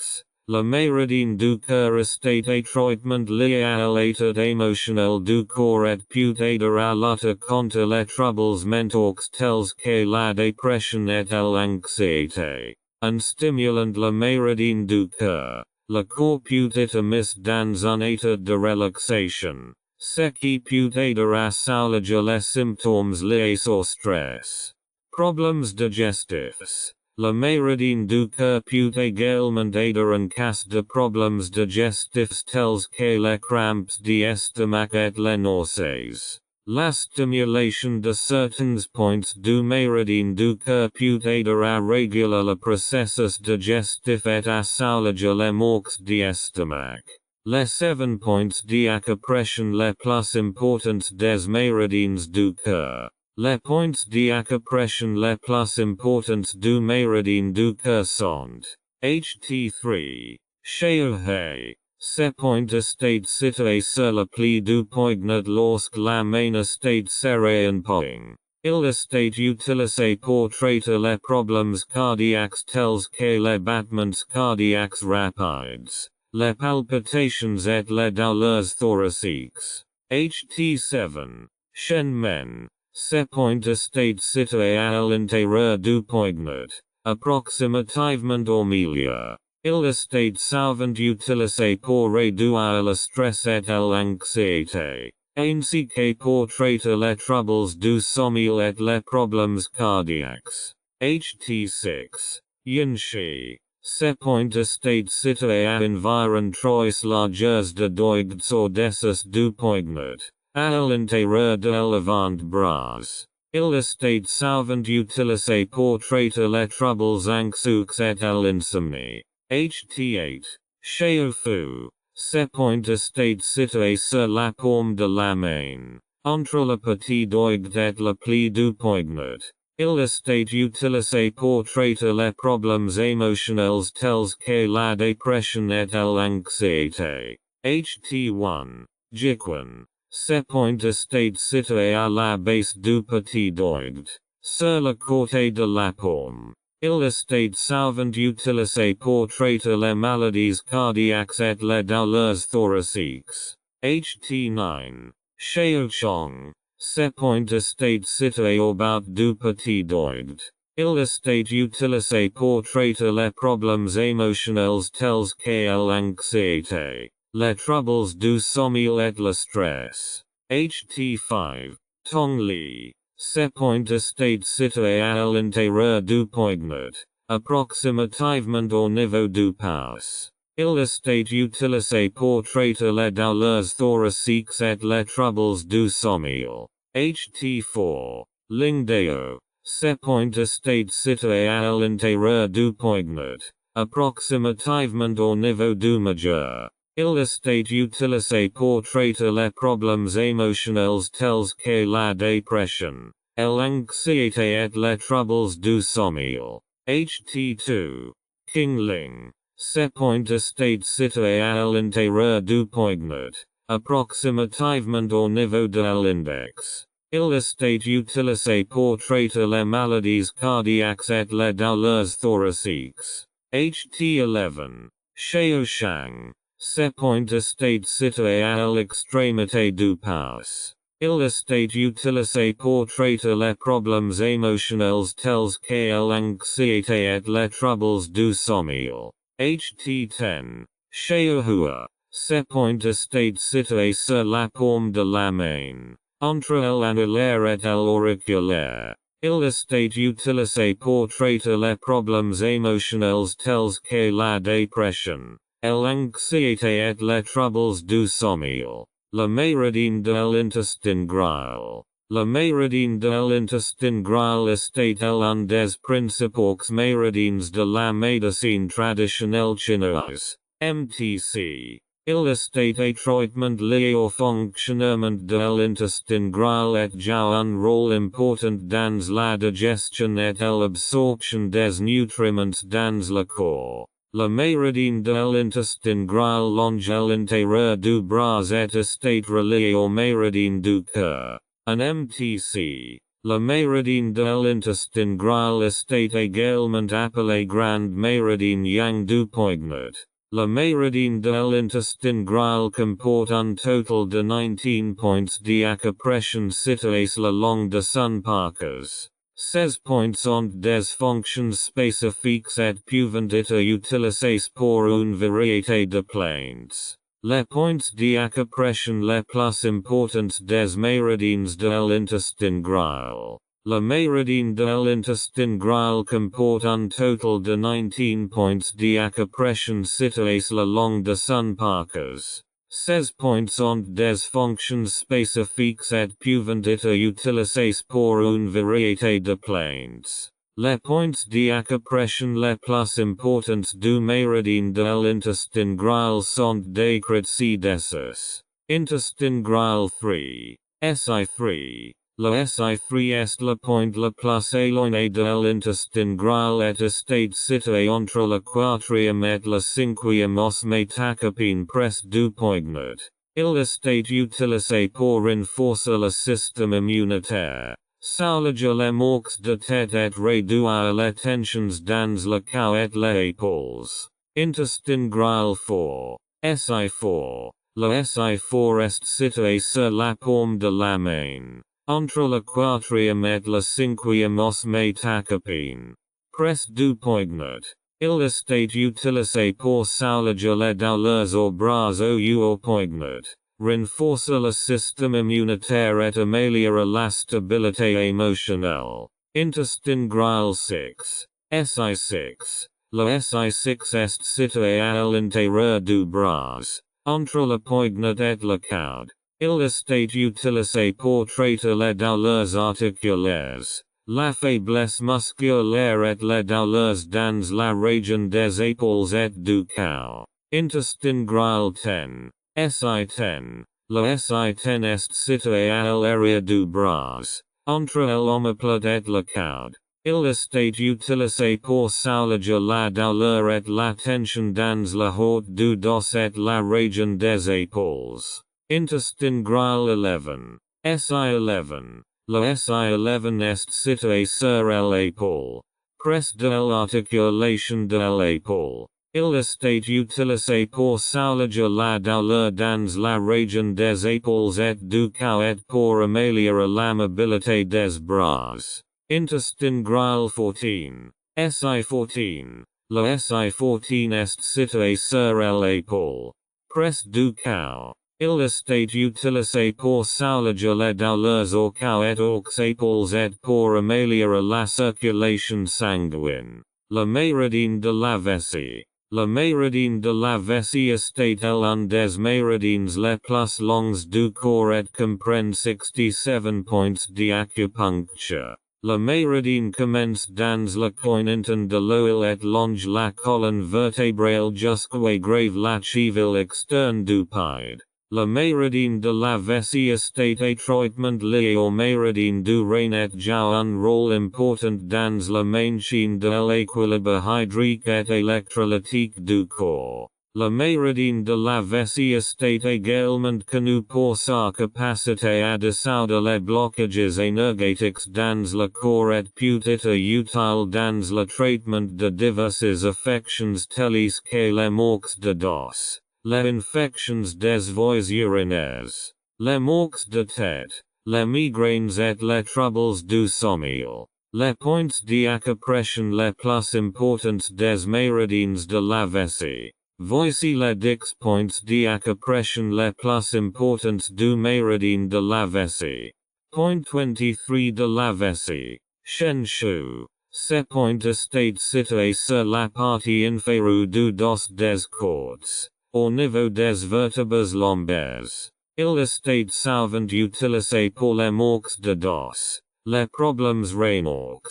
Le méridien du cœur est étroitement lié à l'état émotionnel du corps et peut aider à lutter contre les troubles mentaux tels que la dépression et l'anxiété. En stimulant le méridien du cœur, le corps peut être mis dans un état de relaxation, ce qui peut aider à soulager les symptômes liés au stress. Problèmes digestifs. Le méridien du cœur peut également aider en cas de problèmes digestifs tels que les crampes d'estomac et les nausées. La stimulation de certains points du méridien du cœur peut aider à réguler le processus digestif et à soulager les maux d'estomac. Les 7 points d'acupression les plus importants des méridiens du cœur. Les points d'acupression les plus importants du méridien du cœur sont HT3, Chauhe. Ces points estate situés sur le pli du poignet lorsque la main estate serrée en poing. Il estate utilisé pour traiter les problèmes cardiaques tels que les battements cardiaques rapides, les palpitations et les douleurs thoraciques. HT7, Shen. Ces points estate situés à l'intérieur du poignet, approximativement au milieu. Il estate souvent utilisé pour réduire le stress et l'anxiété, ainsi que pour traiter les troubles du sommeil et les problèmes cardiaques. HT6, Yinshi. Ces points estate situés à environ 3 largeurs de doigts au-dessus du poignet, à l'intérieur de l'avant-bras. Il estate souvent utilisé pour traiter les troubles anxieux et l'insomnie. HT8, Fu. Ces points estate situés sur la paume de la main, entre le petit doigt et le pli du poignet. Il estate utilisé pour traiter les problèmes émotionnels tels que la dépression et l'anxiété. HT1, Jiquan. Ces points estate situés à la base du petit doigt, sur le côté de la paume. Il estate souvent utilisé pour traiter les maladies cardiaques et les douleurs thoraciques. HT9, Chong. Ces points estate situés au bas du petit doigt. Il estate utilisé pour traiter les problèmes émotionnels tels que l'anxiété, les troubles du sommeil et le stress. HT5, Tong Li. Ces points estate situés à l'intérieur du poignet, approximativement au niveau du pouce. Il estate utilisé pour traiter les douleurs thoraciques et les troubles du sommeil. HT4. Ligne d'eau. Ce point estate situé à l'intérieur du poignet, approximativement au niveau du majeur. Il estate utilisé pour traiter les problèmes émotionnels tels que la dépression, l'anxiété et les troubles du sommeil. HT2. King Ling. Ce point estate situé à l'intérieur du poignet, approximativement au niveau de l'index. Il estate utilisé pour traiter les maladies cardiaques et les douleurs thoraciques. HT11. Xiao Shang. Ce point estate situé à l'extrémité du pouce. Il estate utilisé pour traiter les problèmes émotionnels tels que l'anxiété et les troubles du sommeil. HT10. Xiao Hua. Ce point estate situé sur la paume de la main, entre l'annulaire et l'auriculaire. Il estate utilisé pour traiter les problèmes émotionnels tels que la dépression, l'anxiété et les troubles du sommeil. Le méridien de l'intestin grêle. Le méridien de l'intestin grêle estate l'un des principaux méridiens de la médecine traditionnelle chinoise, MTC. Il estate étroitement lié au fonctionnement de l'intestin grêle et joue un rôle important dans la digestion et l'absorption des nutriments dans le corps. Le méridien de l'intestin grêle longe l'intérieur du bras et estate relié au méridien du cœur. Un MTC. Le méridien de l'intestin grêle estate également appelé grand méridien yang du poignet. Le méridien de l'intestin grêle comporte un total de 19 points d'acupression situés le long de son parcours. 16 points ont des fonctions spécifiques et peuvent être utilisés pour une variété de plaintes. Les points d'acupression les plus importants des méridiens de l'intestin grêle. Le méridien de l'intestin grêle comporte un total de 19 points d'acupression situés le long de son parcours. 16 points ont des fonctions spécifiques et peuvent être utilisés pour une variété de plaintes. Les points d'acupression les plus importants du méridien de l'intestin grêle sont décrits ci-dessus. Intestin grêle 3. SI3. Le SI3 est le point le plus éloigné de l'intestin grêle et estate situé entre le quatrième et le cinquième os métacapine près du poignet. Il estate utilisé pour renforcer le système immunitaire, soulager les maux de tête et réduire les tensions dans le cou et les épaules. Intestin grêle 4. SI4. Le SI4 est situé sur la paume de la main, entre le quatrième et le cinquième os métacapine, près du poignet. Il estate utilisé pour soulager les douleurs au bras ou au poignet, renforcer le système immunitaire et améliorer la stabilité émotionnelle. Intestin grêle 6. SI6. Le SI6 est situé à l'intérieur du bras, entre le poignet et le coude. Il estate utilisé pour traiter les douleurs articulaires, la faiblesse musculaire et les douleurs dans la région des épaules et du cou. Intestin grêle 10. SI10. Le SI10 est situé à l'arrière du bras, entre l'omoplate et le coude. Il estate utilisé pour soulager la douleur et la tension dans la haute du dos et la région des épaules. Intestin grêle 11. SI11. Le SI11 est situé sur l'épaule, près de l'articulation de l'épaule. Il estate utilisé pour soulager la douleur dans la région des épaules et du cou et pour améliorer la mobilité des bras. Intestin grêle 14. SI14. Le SI14 est situé sur l'épaule, près du cou. Il estate utilisé pour soulager les douleurs au cou et aux épaules et pour améliorer la circulation sanguine. Le méridien de la vessie. Le méridien de la vessie est un des méridiens les plus longs du corps et comprend 67 points d'acupuncture. Le méridien commence dans le coinontin de l'oeil et longe la colonne vertébrale jusqu'au grave la cheville externe du pied. Le méridien de la vessie est étroitement lié au méridien du rein et joue un rôle important dans le maintien de l'équilibre hydrique et électrolytique du corps. Le méridien de la vessie est également connu pour sa capacité à dissoudre les blocages énergétiques dans le corps et peut être utile dans le traitement de diverses affections telles que les maux de dos, les infections des voies urinaires, les maux de tête, les migraines et les troubles du sommeil. Les points d'acupression les plus importants des méridiens de la vessie. Voici les 10 points d'acupression les plus importants du méridien de la vessie. Point 23 de la vessie. Shen Shu. Ce point est situé sur la partie inférieure du dos des cordes, au niveau des vertèbres lombaires. Il est souvent utilisé pour les maux de dos, les problèmes rénaux,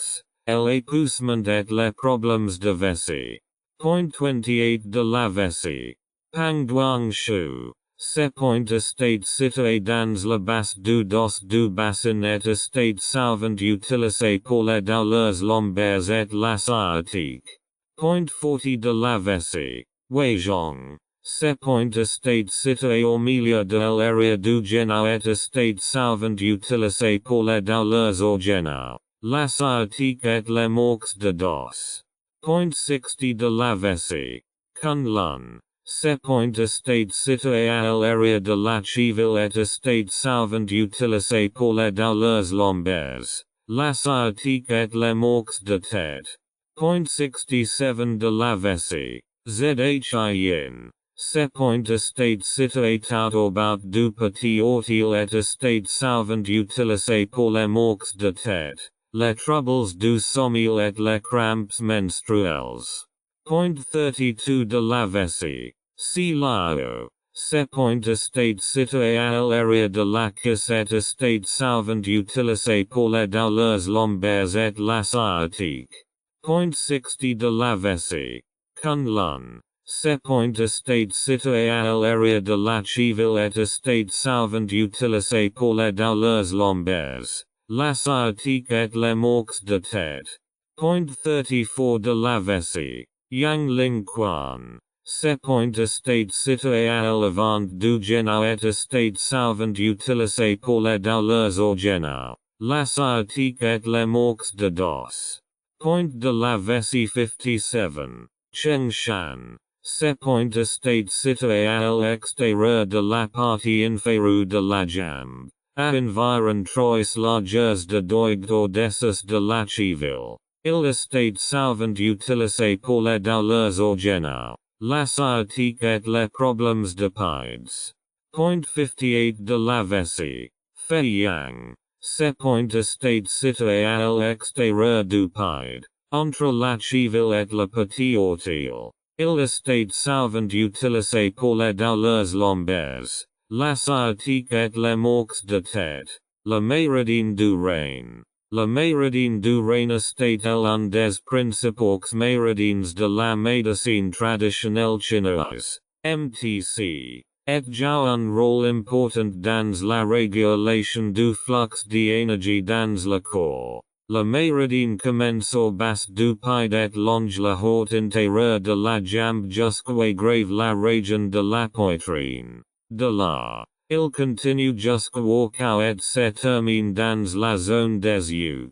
l'épuisement et les problèmes de vessie. Point 28 de la vessie. Pang Duang Shu. Ce point est situé dans la base du dos du bassin et est souvent utilisé pour les douleurs lombaires et la sciatique. Point 40 de la vessie. Weizhong. Ce point est situé au milieu de l'area du genou et est souvent utilisé pour les douleurs au genou, la sciatique et les maux de dos. Point 60 de la vessie. Kunlun. Ce point est situé à l'area de la cheville et est souvent utilisé pour les douleurs lombaires, la sciatique et les maux de tête. Point 67 de la vessie. Zhin. Ce point est situé tout au bas du petit orteil et est souvent utilisé pour les maux de tête, les troubles du sommeil et les crampes menstruelles. Point 32 de la vessie. Si lao. Ce point est situé à l'area de la cuisse et est souvent utilisé pour les douleurs lombaires et la sciatique. Point 60 de la vessie. Kunlun. Ce point est situé à l'area de la cheville et est souvent utilisé pour les douleurs lombaires, la sciatique et les maux de tête. Point 34 de la vessie. Yang Ling Quan. Ce point est situé à l'avant du genou et est souvent utilisé pour les douleurs au genou, la sciatique et les maux de dos. Point de la vessie 57. Cheng Shan. Ce point est situé à l'extérieur de la partie inférieure de la jambe, à environ 3 largeurs de doigt au-dessus de la cheville. Il est souvent utilisé pour les douleurs au genou, la sciatique et les problèmes de pieds. Point 58 de la vessie. Fei Yang. Ce point est situé à l'extérieur du pied, entre la cheville et le petit orteil. Il est souvent utilisé pour les douleurs lombaires, la sciatique et les maux de tête. Le méridien du rein. Le méridien du rein est un des principaux méridiens de la médecine traditionnelle chinoise, MTC, et joue un rôle important dans la régulation du flux d'énergie dans le corps. Le méridien commence au bas du pied et longe la haute intérieure de la jambe jusqu'au grave la région de la poitrine. De là, il continue jusqu'au cou et se termine dans la zone des yeux.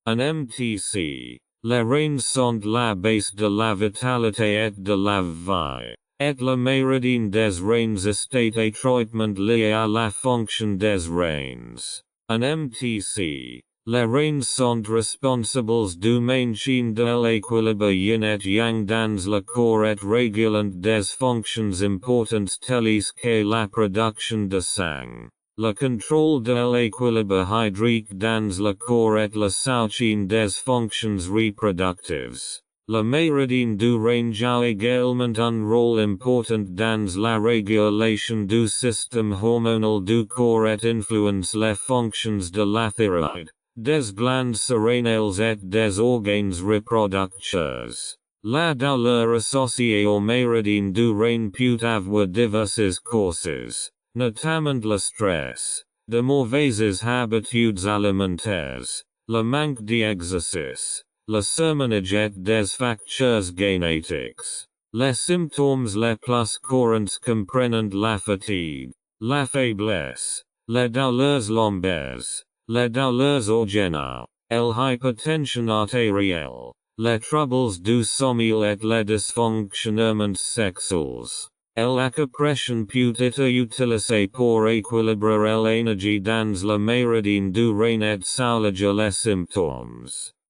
En MTC, les reins sont la base de la vitalité et de la vie, et le méridien des reins est étroitement lié à la fonction des reins. En MTC, les reins sont responsables du maintien de l'équilibre yin et yang dans le corps et régulent des fonctions importantes telles que la production de sang, le contrôle de l'équilibre hydrique dans le corps et le soutien des fonctions reproductives. Le méridien du rangeau également un rôle important dans la régulation du système hormonal du corps et influence les fonctions de la thyroïde, des glandes surrénales et des organes reproducteurs. La douleur associée au méridien du rein peut avoir diverses causes, notamment le stress, de mauvaises habitudes alimentaires, le manque d'exercice, le surmenage et des facteurs génétiques. Les symptômes les plus courants comprennent la fatigue, la faiblesse, les douleurs lombaires, les douleurs au genou, l'hypertension artérielle, les troubles du sommeil et les dysfonctionnements sexuels. L'acupression peut être utilisée pour équilibrer l'énergie dans le méridien du rein et soulager les symptômes.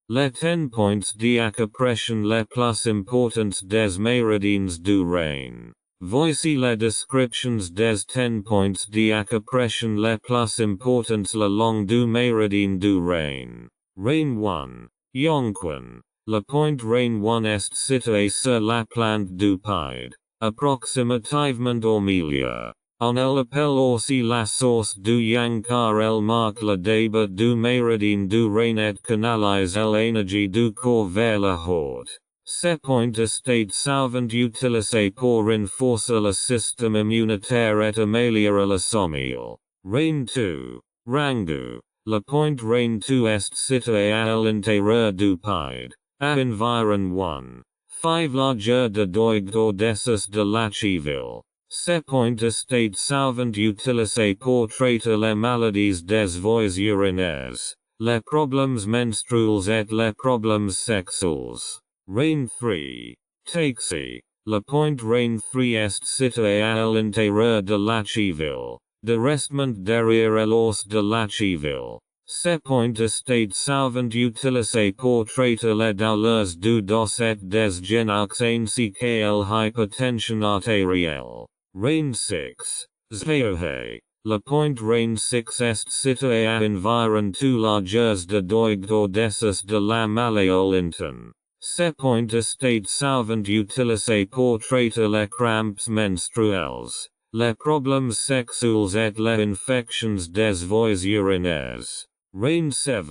Les 10 points d'acupression les plus importants des méridiens du rein. Voici les descriptions des 10 points d'acupression les plus importants le long du méridien du rein. Rein 1. Yonquin. Le point rein 1 est situé sur la plante du pied, approximativement au milieu. On l'appelle aussi la source du yang car elle marque le début du méridien du rein et canalise l'énergie du corps vers le haut. Ces points étaient souvent utilisés pour renforcer le système immunitaire et améliorer le sommeil. Rein 2. Rangu. Le point rein 2 est situé à l'intérieur du pied, à environ 1,5 largeur de doigt au-dessus de la cheville. Ces points étaient souvent utilisés pour traiter les maladies des voies urinaires, les problèmes menstruels et les problèmes sexuels. Rein 3. Taxi. Le point rein 3 est situé à l'intérieur de la cheville, directement derrière l'os de la cheville. Ces points étaient souvent utilisés pour traiter les douleurs du dos et des genoux ainsi que l'hypertension artérielle. Rein 6. Zveohe. Le point rein 6 est situé à environ 2 largeurs de doigt au-dessus de la malléole interne. Ces points étaient souvent utilisés pour traiter les crampes menstruelles, les problèmes sexuels et les infections des voies urinaires. Rein 7.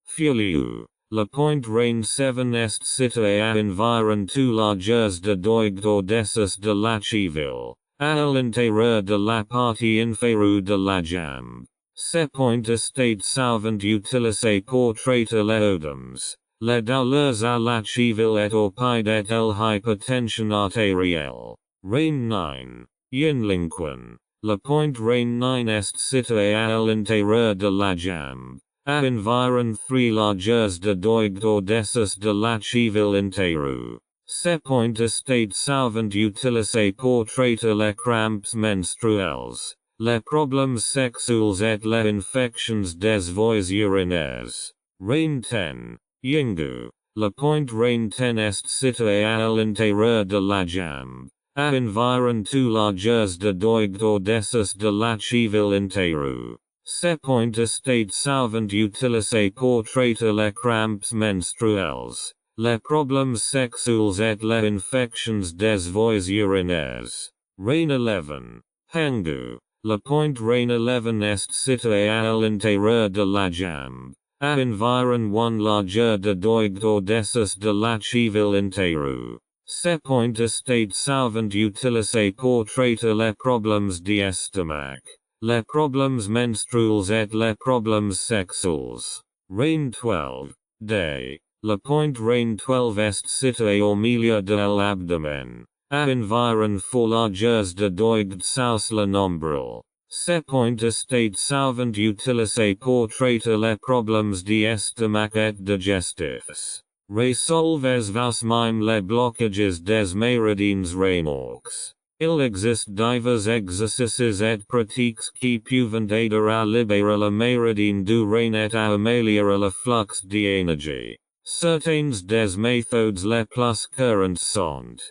Fuliu. Le point rein 7 est situé à environ 2 largeurs de doigt au-dessus de la cheville, à l'intérieur de la partie inférieure de la jambe. Ces points étaient souvent utilisés pour traiter les œdèmes, les douleurs à la cheville et au pied et l'hypertension artérielle. Rein 9. Yinlinquin. Le point rein 9 est situé à l'intérieur de la jambe, à environ 3 largeurs de doigt au-dessus de la cheville intérieure. Ces points étaient souvent utilisés pour traiter les crampes menstruelles, les problèmes sexuels et les infections des voies urinaires. Rein 10. Yingu. Le point rein 10 est situé à l'intérieur de la jambe, à environ 2 largeurs de doigt au-dessus de la cheville intérieure. Ces points étaient souvent utilisés pour traiter les crampes menstruelles, les problèmes sexuels et les infections des voies urinaires. Rein 11. Hangu. Le point rein 11 est situé à l'intérieur de la jambe, à environ 1 largeur de doigt au-dessus de la cheville intérieure. Ces points étaient souvent utilisés pour traiter les problèmes d'estomac, les problèmes menstruels et les problèmes sexuels. Rein 12. Day. Le point rein 12 est situé au milieu de l'abdomen, à environ 4 largeurs de doigt sous le nombril. Ces points étaient souvent utilisés pour traiter les problèmes d'estomac et digestifs. Résolvez vous-même les blocages des méridiens rénaux. Il existe divers exercices et pratiques qui peuvent aider à libérer le méridien du rein et à améliorer le flux d'énergie. Certaines des méthodes les plus courantes sont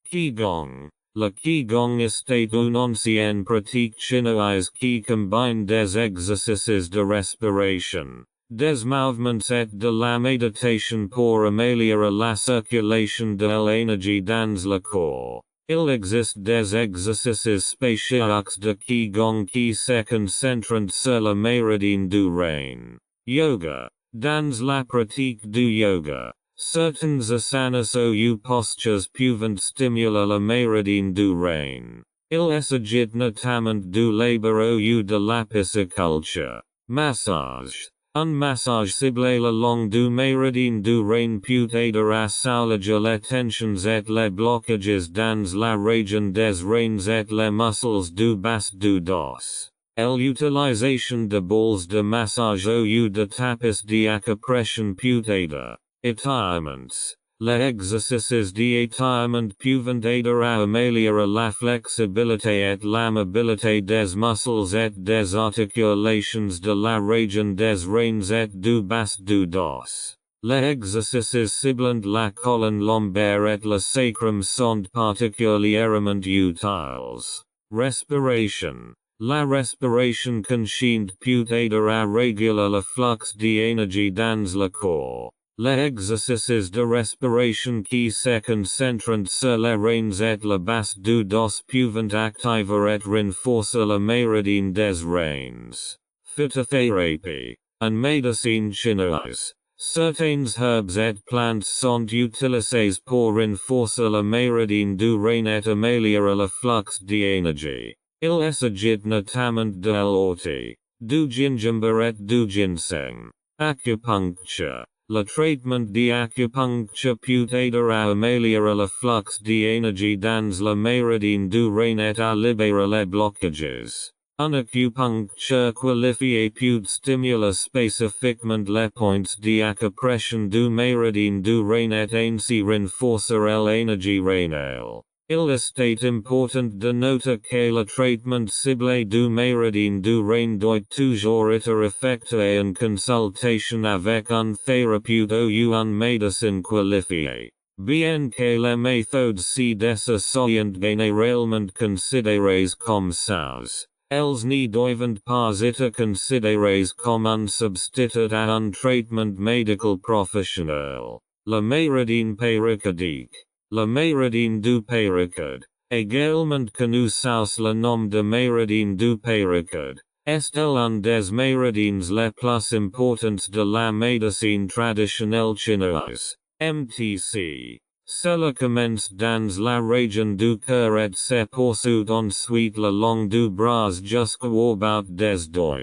Qigong. Le Qigong est une ancienne pratique chinoise qui combine des exercices de respiration, des mouvements et de la méditation pour améliorer la circulation de l'énergie dans le corps. Il existe des exercices spéciaux de Qigong qui se concentrent sur le méridien du rein. Yoga. Dans la pratique du yoga, certaines asanas ou postures peuvent stimuler le méridien du rein. Il s'agit notamment du labor ou de la pisciculture. Massage. Un massage ciblé le long du méridien du rein peut aider à soulager les tensions et les blocages dans la région des reins et les muscles du bas du dos. L'utilisation de balles de massage ou de tapis d'acupression peut aider. Étirements. Les exercices d'étirement peuvent aider à améliorer la flexibilité et la mobilité des muscles et des articulations de la région des reins et du bas du dos. Les exercices ciblant la colonne lombaire et le sacrum sont particulièrement utiles. Respiration. La respiration consciente peut aider à réguler le flux d'énergie dans le corps. Les exercices de respiration qui se concentrent sur les reins et le bas du dos peuvent activer et renforcer le méridien des reins. Phytothérapie. En médecine chinoise, certains herbes et plantes sont utilisés pour renforcer le méridien du rein et améliorer le flux d'énergie. Il s'agit notamment de l'ortie, du gingembre et du ginseng. Acupuncture. Le traitement d'acupuncture peut aider à améliorer le flux d'énergie dans le méridien du rein et à libérer les blocages. Une acupuncture qualifiée peut stimuler spécifiquement les points d'acupression du méridien du rein et ainsi renforcer l'énergie rénale. Il est important de noter que le traitement ciblé du méridien du rein doit toujours être effectué en consultation avec un thérapeute ou un médecin qualifié. Bien que les méthodes ci-dessus soient généralement considérées comme sales, elles ne doivent pas être considérées comme un substitut à un traitement médical professionnel. Le méridien péricardique. Le méridien du péricard, également connu sous le nom de méridien du péricard, est l'un des méridiens les plus importants de la médecine traditionnelle chinoise, MTC. Cela commence dans la région du cœur et se poursuit ensuite le long du bras jusqu'au bas des doigts.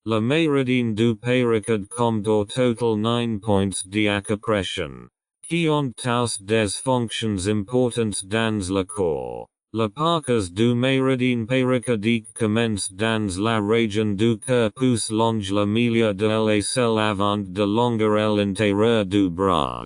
Le méridien du péricard compte au total 9 points d'acupression, qui ont tous des fonctions importantes dans le corps. Le parcours du méridien péricardique commence dans la région du cœur pousse longe le milieu de l'aisselle avant de longuer l'intérieur du bras.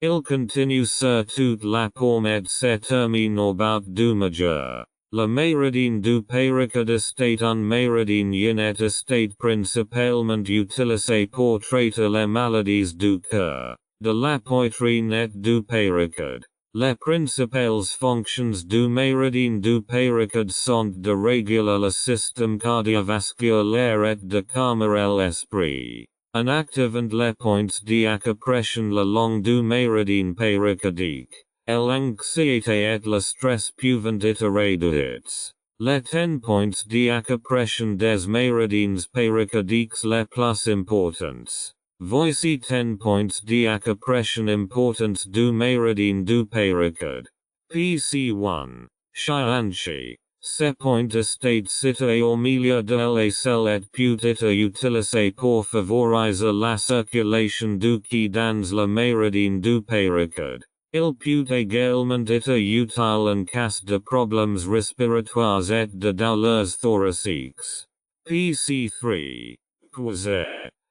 Il continue sur toute la paume et se termine au bas du majeur. Le méridien du péricard est un méridien yin et est principalement utilisé pour traiter les maladies du cœur, de la poitrine et du péricard. Les principales fonctions du méridien du péricard sont de réguler le système cardiovasculaire et de calmer l'esprit. En activant les points d'acupression le long du méridien péricardique, l'anxiété et le stress peuvent être réduits. Les 10 points d'acupression des méridiens péricardiques les plus importants. Voici 10 points d'acupression importants du méridien du péricard. PC1. Shianshi. Ce point est situé au milieu de l'aisselle et peut être utilisé pour favoriser la circulation du qi dans le méridien du péricard. Il peut également être utile en cas de problèmes respiratoires et de douleurs thoraciques. PC3. Poser.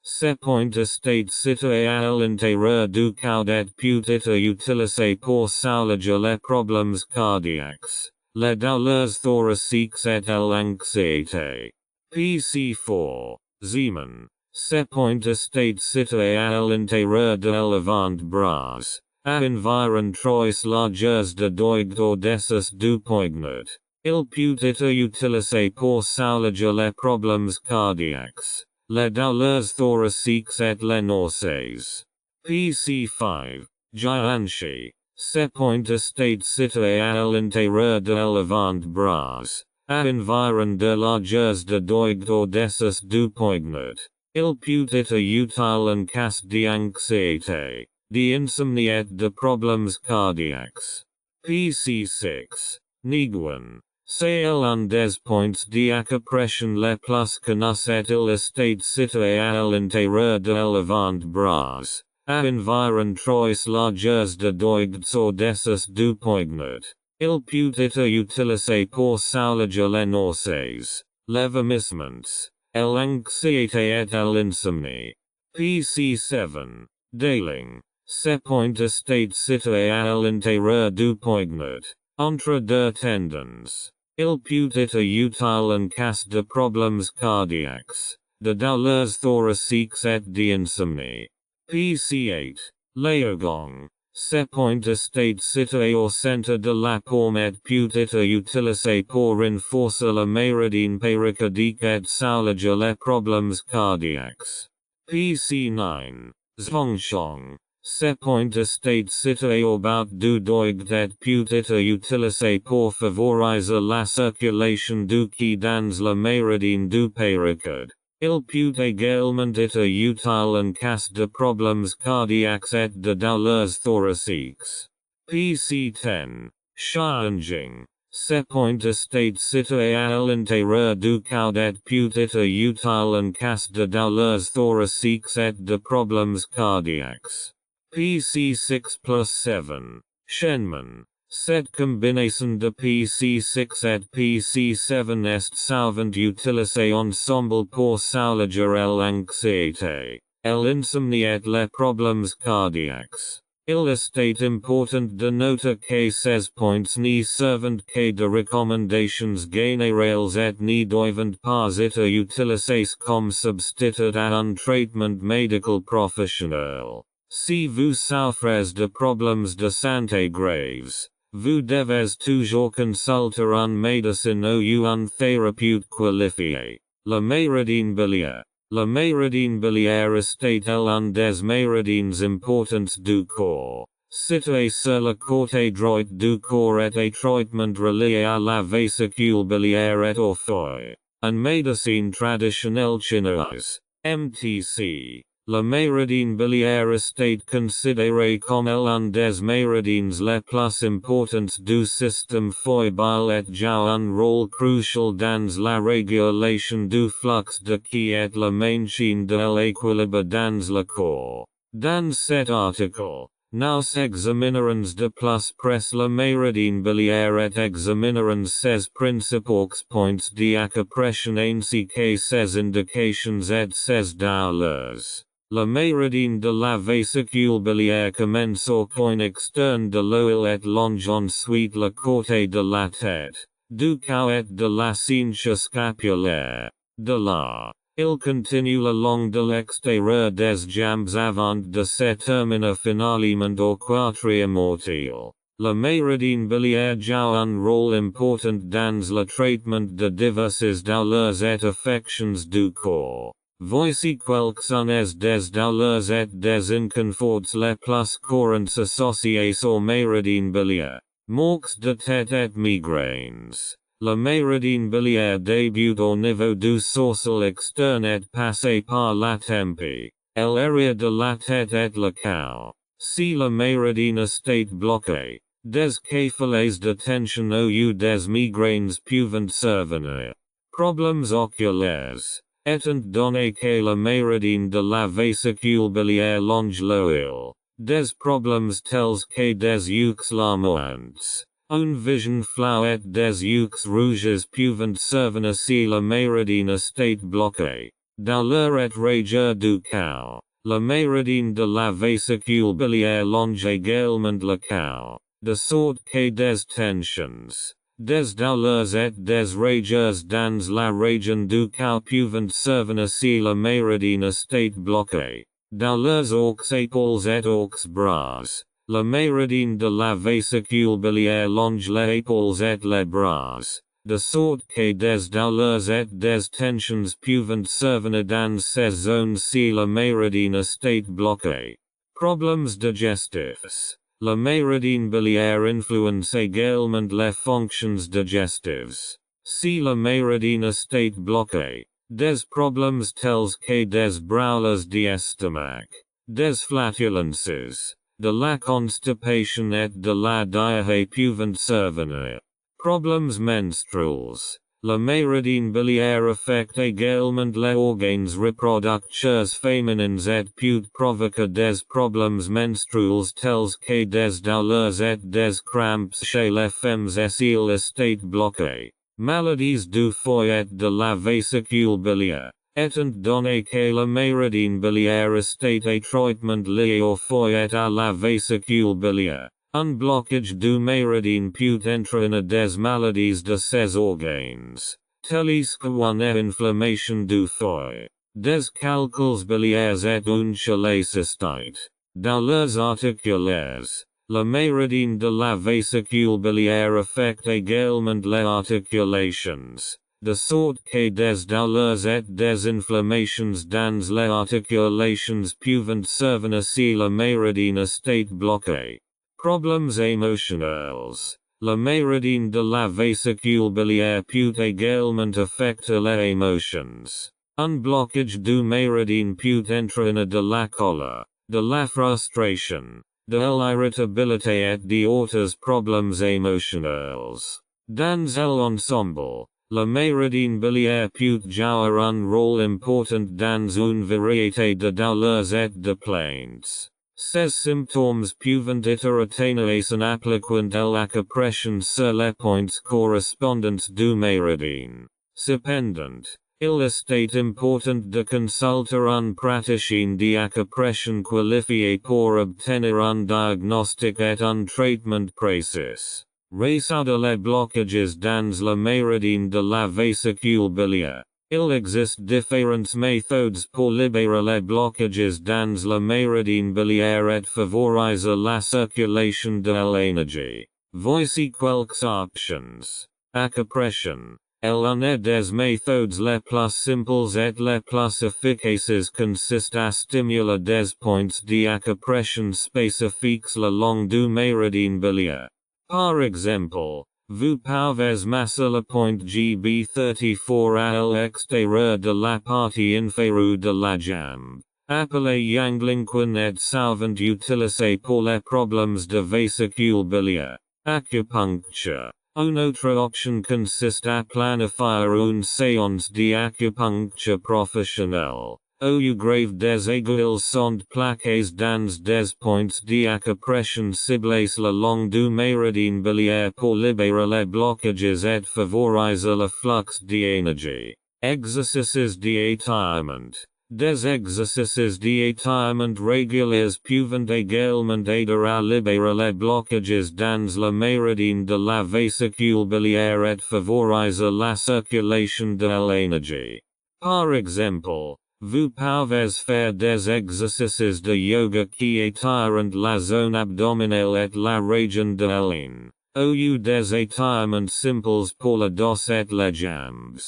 Ce point est situé à l'intérieur du coude et peut être utilisé pour soulager les problèmes cardiaques, les douleurs thoraciques et l'anxiété. PC4. Zeman. Ce point est situé à l'intérieur de l'avant-bras, à environ 3 largeurs de doigt au-dessus du poignet. Il peut être utilisé pour soulager les problèmes cardiaques, les douleurs thoraciques et les nausées. PC 5. Gianchi. Ce point estate situé à l'intérieur de l'avant-bras, à environ de largeurs de doigt audacious du poignet. Il peut être utile en cas d'anxiété, d'insomnie et de problèmes cardiaques. PC 6. Niguin. C'est l'un des points d'acupression les plus connus et il estate situé à l'intérieur de l'avant-bras, à environ 3 largeurs de doigts audacious du poignet. Il peut être utilisé pour soulager les nausées, les vomissements, l'anxiété et l'insomnie. PC 7. Dealing. Ce point estate situé à l'intérieur du poignet, entre deux tendons. Il peut être utile en cas de problèmes cardiaques, de douleurs thoraciques et d'insomnie. PC 8. Léogong. Ce point estate situé au centre de la paume et peut être utilisé pour renforcer le méridien péricardique et soulager les problèmes cardiaques. PC 9. Zhongshong. Ce point estate situé au bas du doigt et peut être utilisé pour favoriser la circulation du qi dans le méridien du péricarde. Il peut également être utile en cas de problèmes cardiaques et de douleurs thoraciques. PC 10. Shanging. Ce point estate situé à l'intérieur du coude et peut être utile en cas de douleurs thoraciques et de problèmes cardiaques. PC 6+7. Shenman. Cette combinaison de PC 6 et PC 7 est souvent utilisée ensemble pour soulager l'anxiété, l'insomnie et les problèmes cardiaques. Il est important de noter que ces points ne servent que de recommandations générales et ne doivent pas être utilisés comme substitut à un traitement médical professionnel. Si vous souffrez de problèmes de santé graves, vous devez toujours consulter un médecin ou un thérapeute qualifié. Le méridien biliaire. Le méridien biliaire est l'un des méridiens importants du corps, situé sur le côté droit du corps et étroitement relié à la vésicule biliaire et au foie. En médecine traditionnelle chinoise, MTC. Le méridien biliaire est considéré comme l'un des méridiens les plus importants du système foiable et joue un rôle crucial dans la régulation du flux de qi et le maintien de l'équilibre dans le corps. Dans cet article, nous examinerons de plus près le méridien biliaire et examinerons ses principaux points d'acupression ainsi que ses indications et ses douleurs. Le méridien de la vésicule biliaire commence au coin externe de l'œil et longe ensuite le côté de la tête, du cou et de la ceinture scapulaire. De là, il continue le long de l'extérieur des jambes avant de se terminer finalement au quatrième orteil. Le méridien biliaire joue un rôle important dans le traitement de diverses douleurs et affections du corps. Voici quelques-unes des douleurs et des inconforts les plus courants associés au méridien biliaire. Maux de tête et migraines. Le méridien biliaire débute au niveau du sourcil externe et passe par la tempe, l'area de la tête et le cou. Si le méridien est bloqué, des céphalées de tension ou des migraines peuvent survenir. Problèmes oculaires. Étant donné que le méridien de la vésicule biliaire longe l'œil, des problèmes tels que des yeux larmoyants, une vision floue et des yeux rouges peuvent survenir si le méridien est bloqué. Douleur et raideur du cou. Le méridien de la vésicule biliaire longe également le cou, de sorte que des tensions, des douleurs et des raideurs dans la région du cou peuvent survenir si le méridien est bloqué. Douleurs aux épaules et aux bras. Le méridien de la vésicule biliaire longe les épaules et les bras. de sorte que des douleurs et des tensions peuvent servir dans ces zones si le méridien est bloqué. Problems digestifs. Le méridien biliaire influence également les fonctions digestives. Si le méridien est bloqué, des problèmes tels que des brûlures d'estomac, des flatulences, de la constipation et de la diarrhée peuvent survenir. Problems menstruels. Le méridien biliaire affecte également les organes reproducteurs féminins et peut provoquer des problèmes menstruels tels que des douleurs et des crampes chez les femmes s'il est bloqué. Maladies du foie et de la vésicule biliaire. Étant donné que le méridien biliaire est étroitement lié au foie et à la vésicule biliaire, un blocage du méridien peut entraîner des maladies de ces organes, telles que une inflammation du foie, des calculs biliaires et une cholécystite, douleurs articulaires. Le méridien de la vésicule biliaire affecte également les articulations, de sorte que des douleurs et des inflammations dans les articulations peuvent survenir si le méridien est bloqué. Problems emotionels. Le méridien de la vésicule biliaire peut également affecter les émotions. Un blocage du méridien peut entraîner de la colère, de la frustration, de l'irritabilité et d'autres problèmes émotionnels. Dans l'ensemble, le méridien biliaire peut jouer un rôle important dans une variété de douleurs et de plaintes. Ces symptômes peuvent être atteinés en appliquant l'acupression sur les points correspondants du méridien. Cependant, il est important de consulter un praticien d'acupression qualifié pour obtenir un diagnostic et un traitement précis. Résoudre les blocages dans le méridien de la vésicule biliaire. Il existe différentes méthodes pour libérer les blocages dans le méridien biliaire et favoriser la circulation de l'énergie. Voici quelques options. Acupression. L'une des méthodes les plus simples et les plus efficaces consiste à stimuler des points d'acupression spécifiques le long du méridien biliaire. Par exemple, vous pouvez masser le point GB34 à l'extérieur de la partie inférieure de la jambe, appelé Yanglinquin et souvent utilisé pour les problèmes de vésicule biliaire. Acupuncture. Une autre option consiste à planifier une séance d'acupuncture professionnelle, où grave des aiguilles sont plaquées dans des points d'acupression ciblés le long du méridien biliaire pour libérer les blocages et favoriser le flux d'énergie. Exercices d'étirement. Des exercices d'étirement réguliers peuvent également aider à libérer les blocages dans le méridien de la vésicule biliaire et favoriser la circulation de l'énergie. Par exemple, vous pouvez faire des exercices de yoga qui étirent la zone abdominale et la région de l'aine, ou des étirements simples pour le dos et les jambes.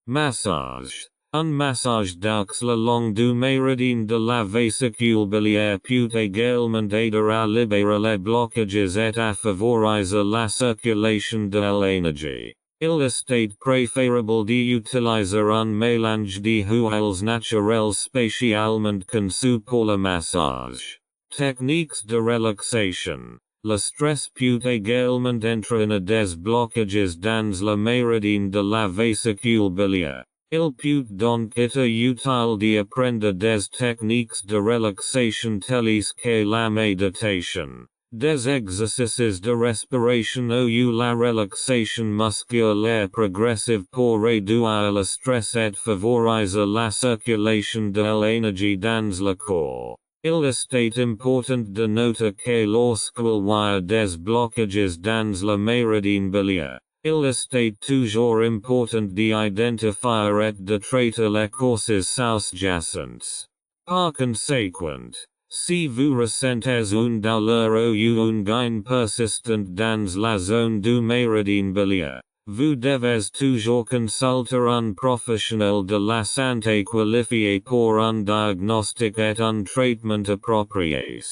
Massage. Un massage d'axe le long du méridien de la vésicule biliaire peut également aider à libérer les blocages et à favoriser la circulation de l'énergie. Il est préférable d'utiliser un mélange de huiles naturelles spécialement conçues pour le massage. Techniques de relaxation. Le stress peut également entraîner des blocages dans le méridien de la vésicule biliaire. Il peut donc être utile d'apprendre des techniques de relaxation telles que la méditation, des exercices de respiration ou la relaxation musculaire progressive pour réduire le stress et favoriser la circulation de l'énergie dans le corps. Il est important de noter que lorsqu'il y a des blocages dans le méridien biliaire, il est toujours important d'identifier et de traiter les causes sous-jacentes. Par conséquent, si vous ressentez une douleur ou un gain persistant dans la zone du méridien biliaire, Vous devez toujours consulter un professionnel de la santé qualifié pour un diagnostic et un traitement appropriés.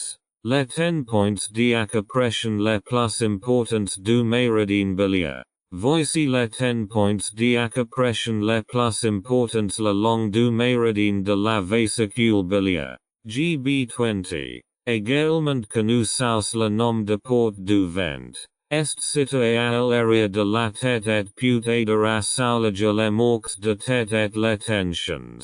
Les 10 points d'acupression les plus importants du méridien biliaire. Voici les 10 points d'acupression les plus importants le long du méridien de la vésicule biliaire. GB20. Également connu sous le nom de porte du ventre. Est situé à l'area de la tête et peut aider à soulager les maux de tête et les tensions.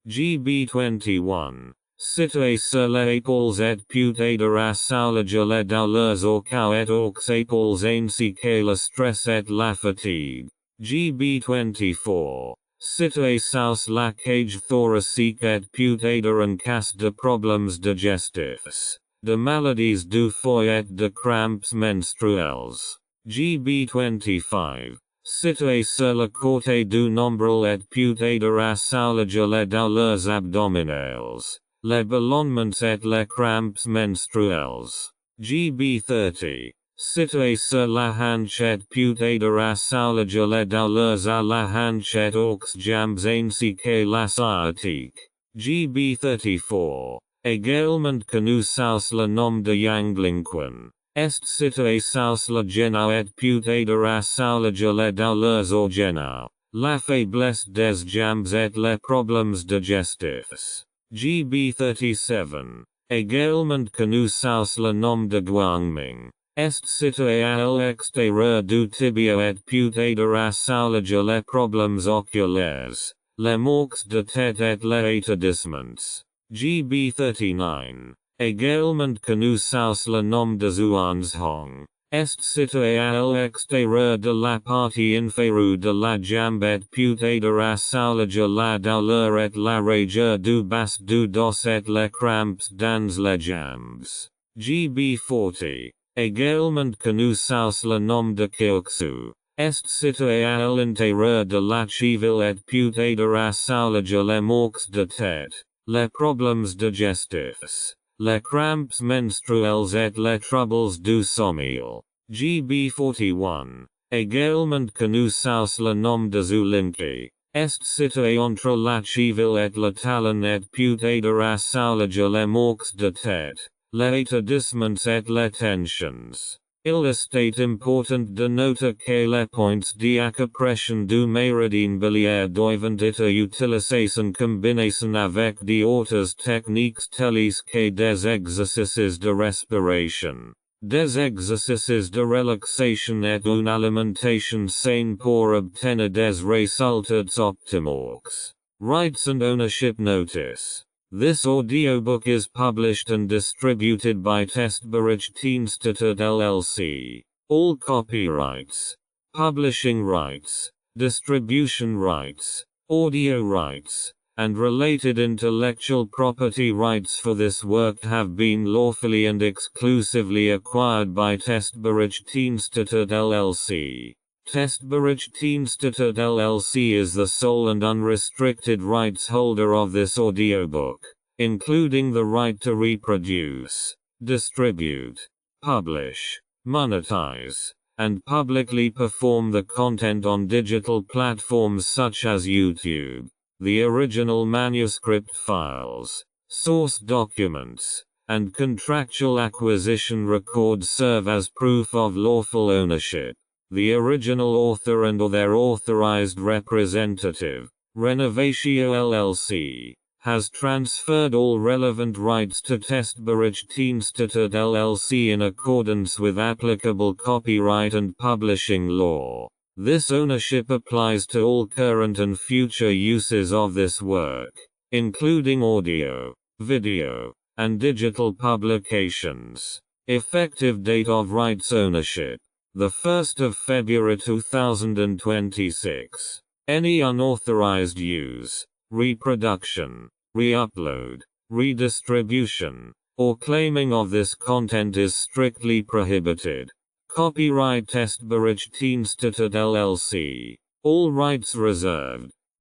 GB21. Situé sur les épaules et peut aider à soulager les douleurs au cou et aux épaules ainsi que le stress et la fatigue. GB24. Situé sous la cage thoracique et peut aider en cas de problèmes digestifs, de maladies du foie et de crampes menstruels. GB25. Situé sur le côté du nombril et peut aider à soulager les douleurs abdominales, les ballonnements et les crampes menstruels. GB30. Situé sur la hanche et peut aider à soulager les douleurs à la hanche et aux jambes ainsi que la sciatique. GB34. Également connu sous le nom de Yanglingquan. Est situé sous le genou et peut aider à soulager les douleurs au genou, la faiblesse des jambes et les problèmes digestifs. GB37. Également connu sous le nom de Guangming. Est situé à l'extérieur du tibia et peut aider à soulager les problèmes oculaires, les maux de tête et les étourdissements. GB39. Également connu sous le nom de Zhuanzhong. Est situé à l'extérieur de la partie inférieure de la jambe et peut aider à soulager la douleur et la raideur du bas du dos et les crampes dans les jambes. GB40. Également connu sous le nom de Kyokusu. Est situé à l'intérieur de la cheville et peut aider à soulager les maux de tête, les problèmes digestifs, les crampes menstruels et les troubles du sommeil. GB41. Également connu sous le nom de Zulinki. Est situé entre la cheville et le talon et peut aider à soulager les maux de tête, les étourdissements et les tensions. Il est important de noter que les points d'acupression du méridien biliaire doivent être utilisés en combinaison avec d'autres techniques telles que des exercices de respiration, des exercices de relaxation et une alimentation saine pour obtenir des résultats optimaux. Rights and ownership notice. This audiobook is published and distributed by Testberichtdienste LLC. All copyrights, publishing rights, distribution rights, audio rights, and related intellectual property rights for this work have been lawfully and exclusively acquired by Testberichtdienste LLC. Testberichtdienste LLC is the sole and unrestricted rights holder of this audiobook, including the right to reproduce, distribute, publish, monetize, and publicly perform the content on digital platforms such as YouTube. The original manuscript files, source documents, and contractual acquisition records serve as proof of lawful ownership. The original author and or their authorized representative, Renovatio LLC, has transferred all relevant rights to Testberichtdienste LLC in accordance with applicable copyright and publishing law. This ownership applies to all current and future uses of this work, including audio, video, and digital publications. Effective date of rights ownership: the 1st of February 2026. Any unauthorized use, reproduction, re-upload, redistribution, or claiming of this content is strictly prohibited. Copyright Testberichtdienste LLC. All rights reserved.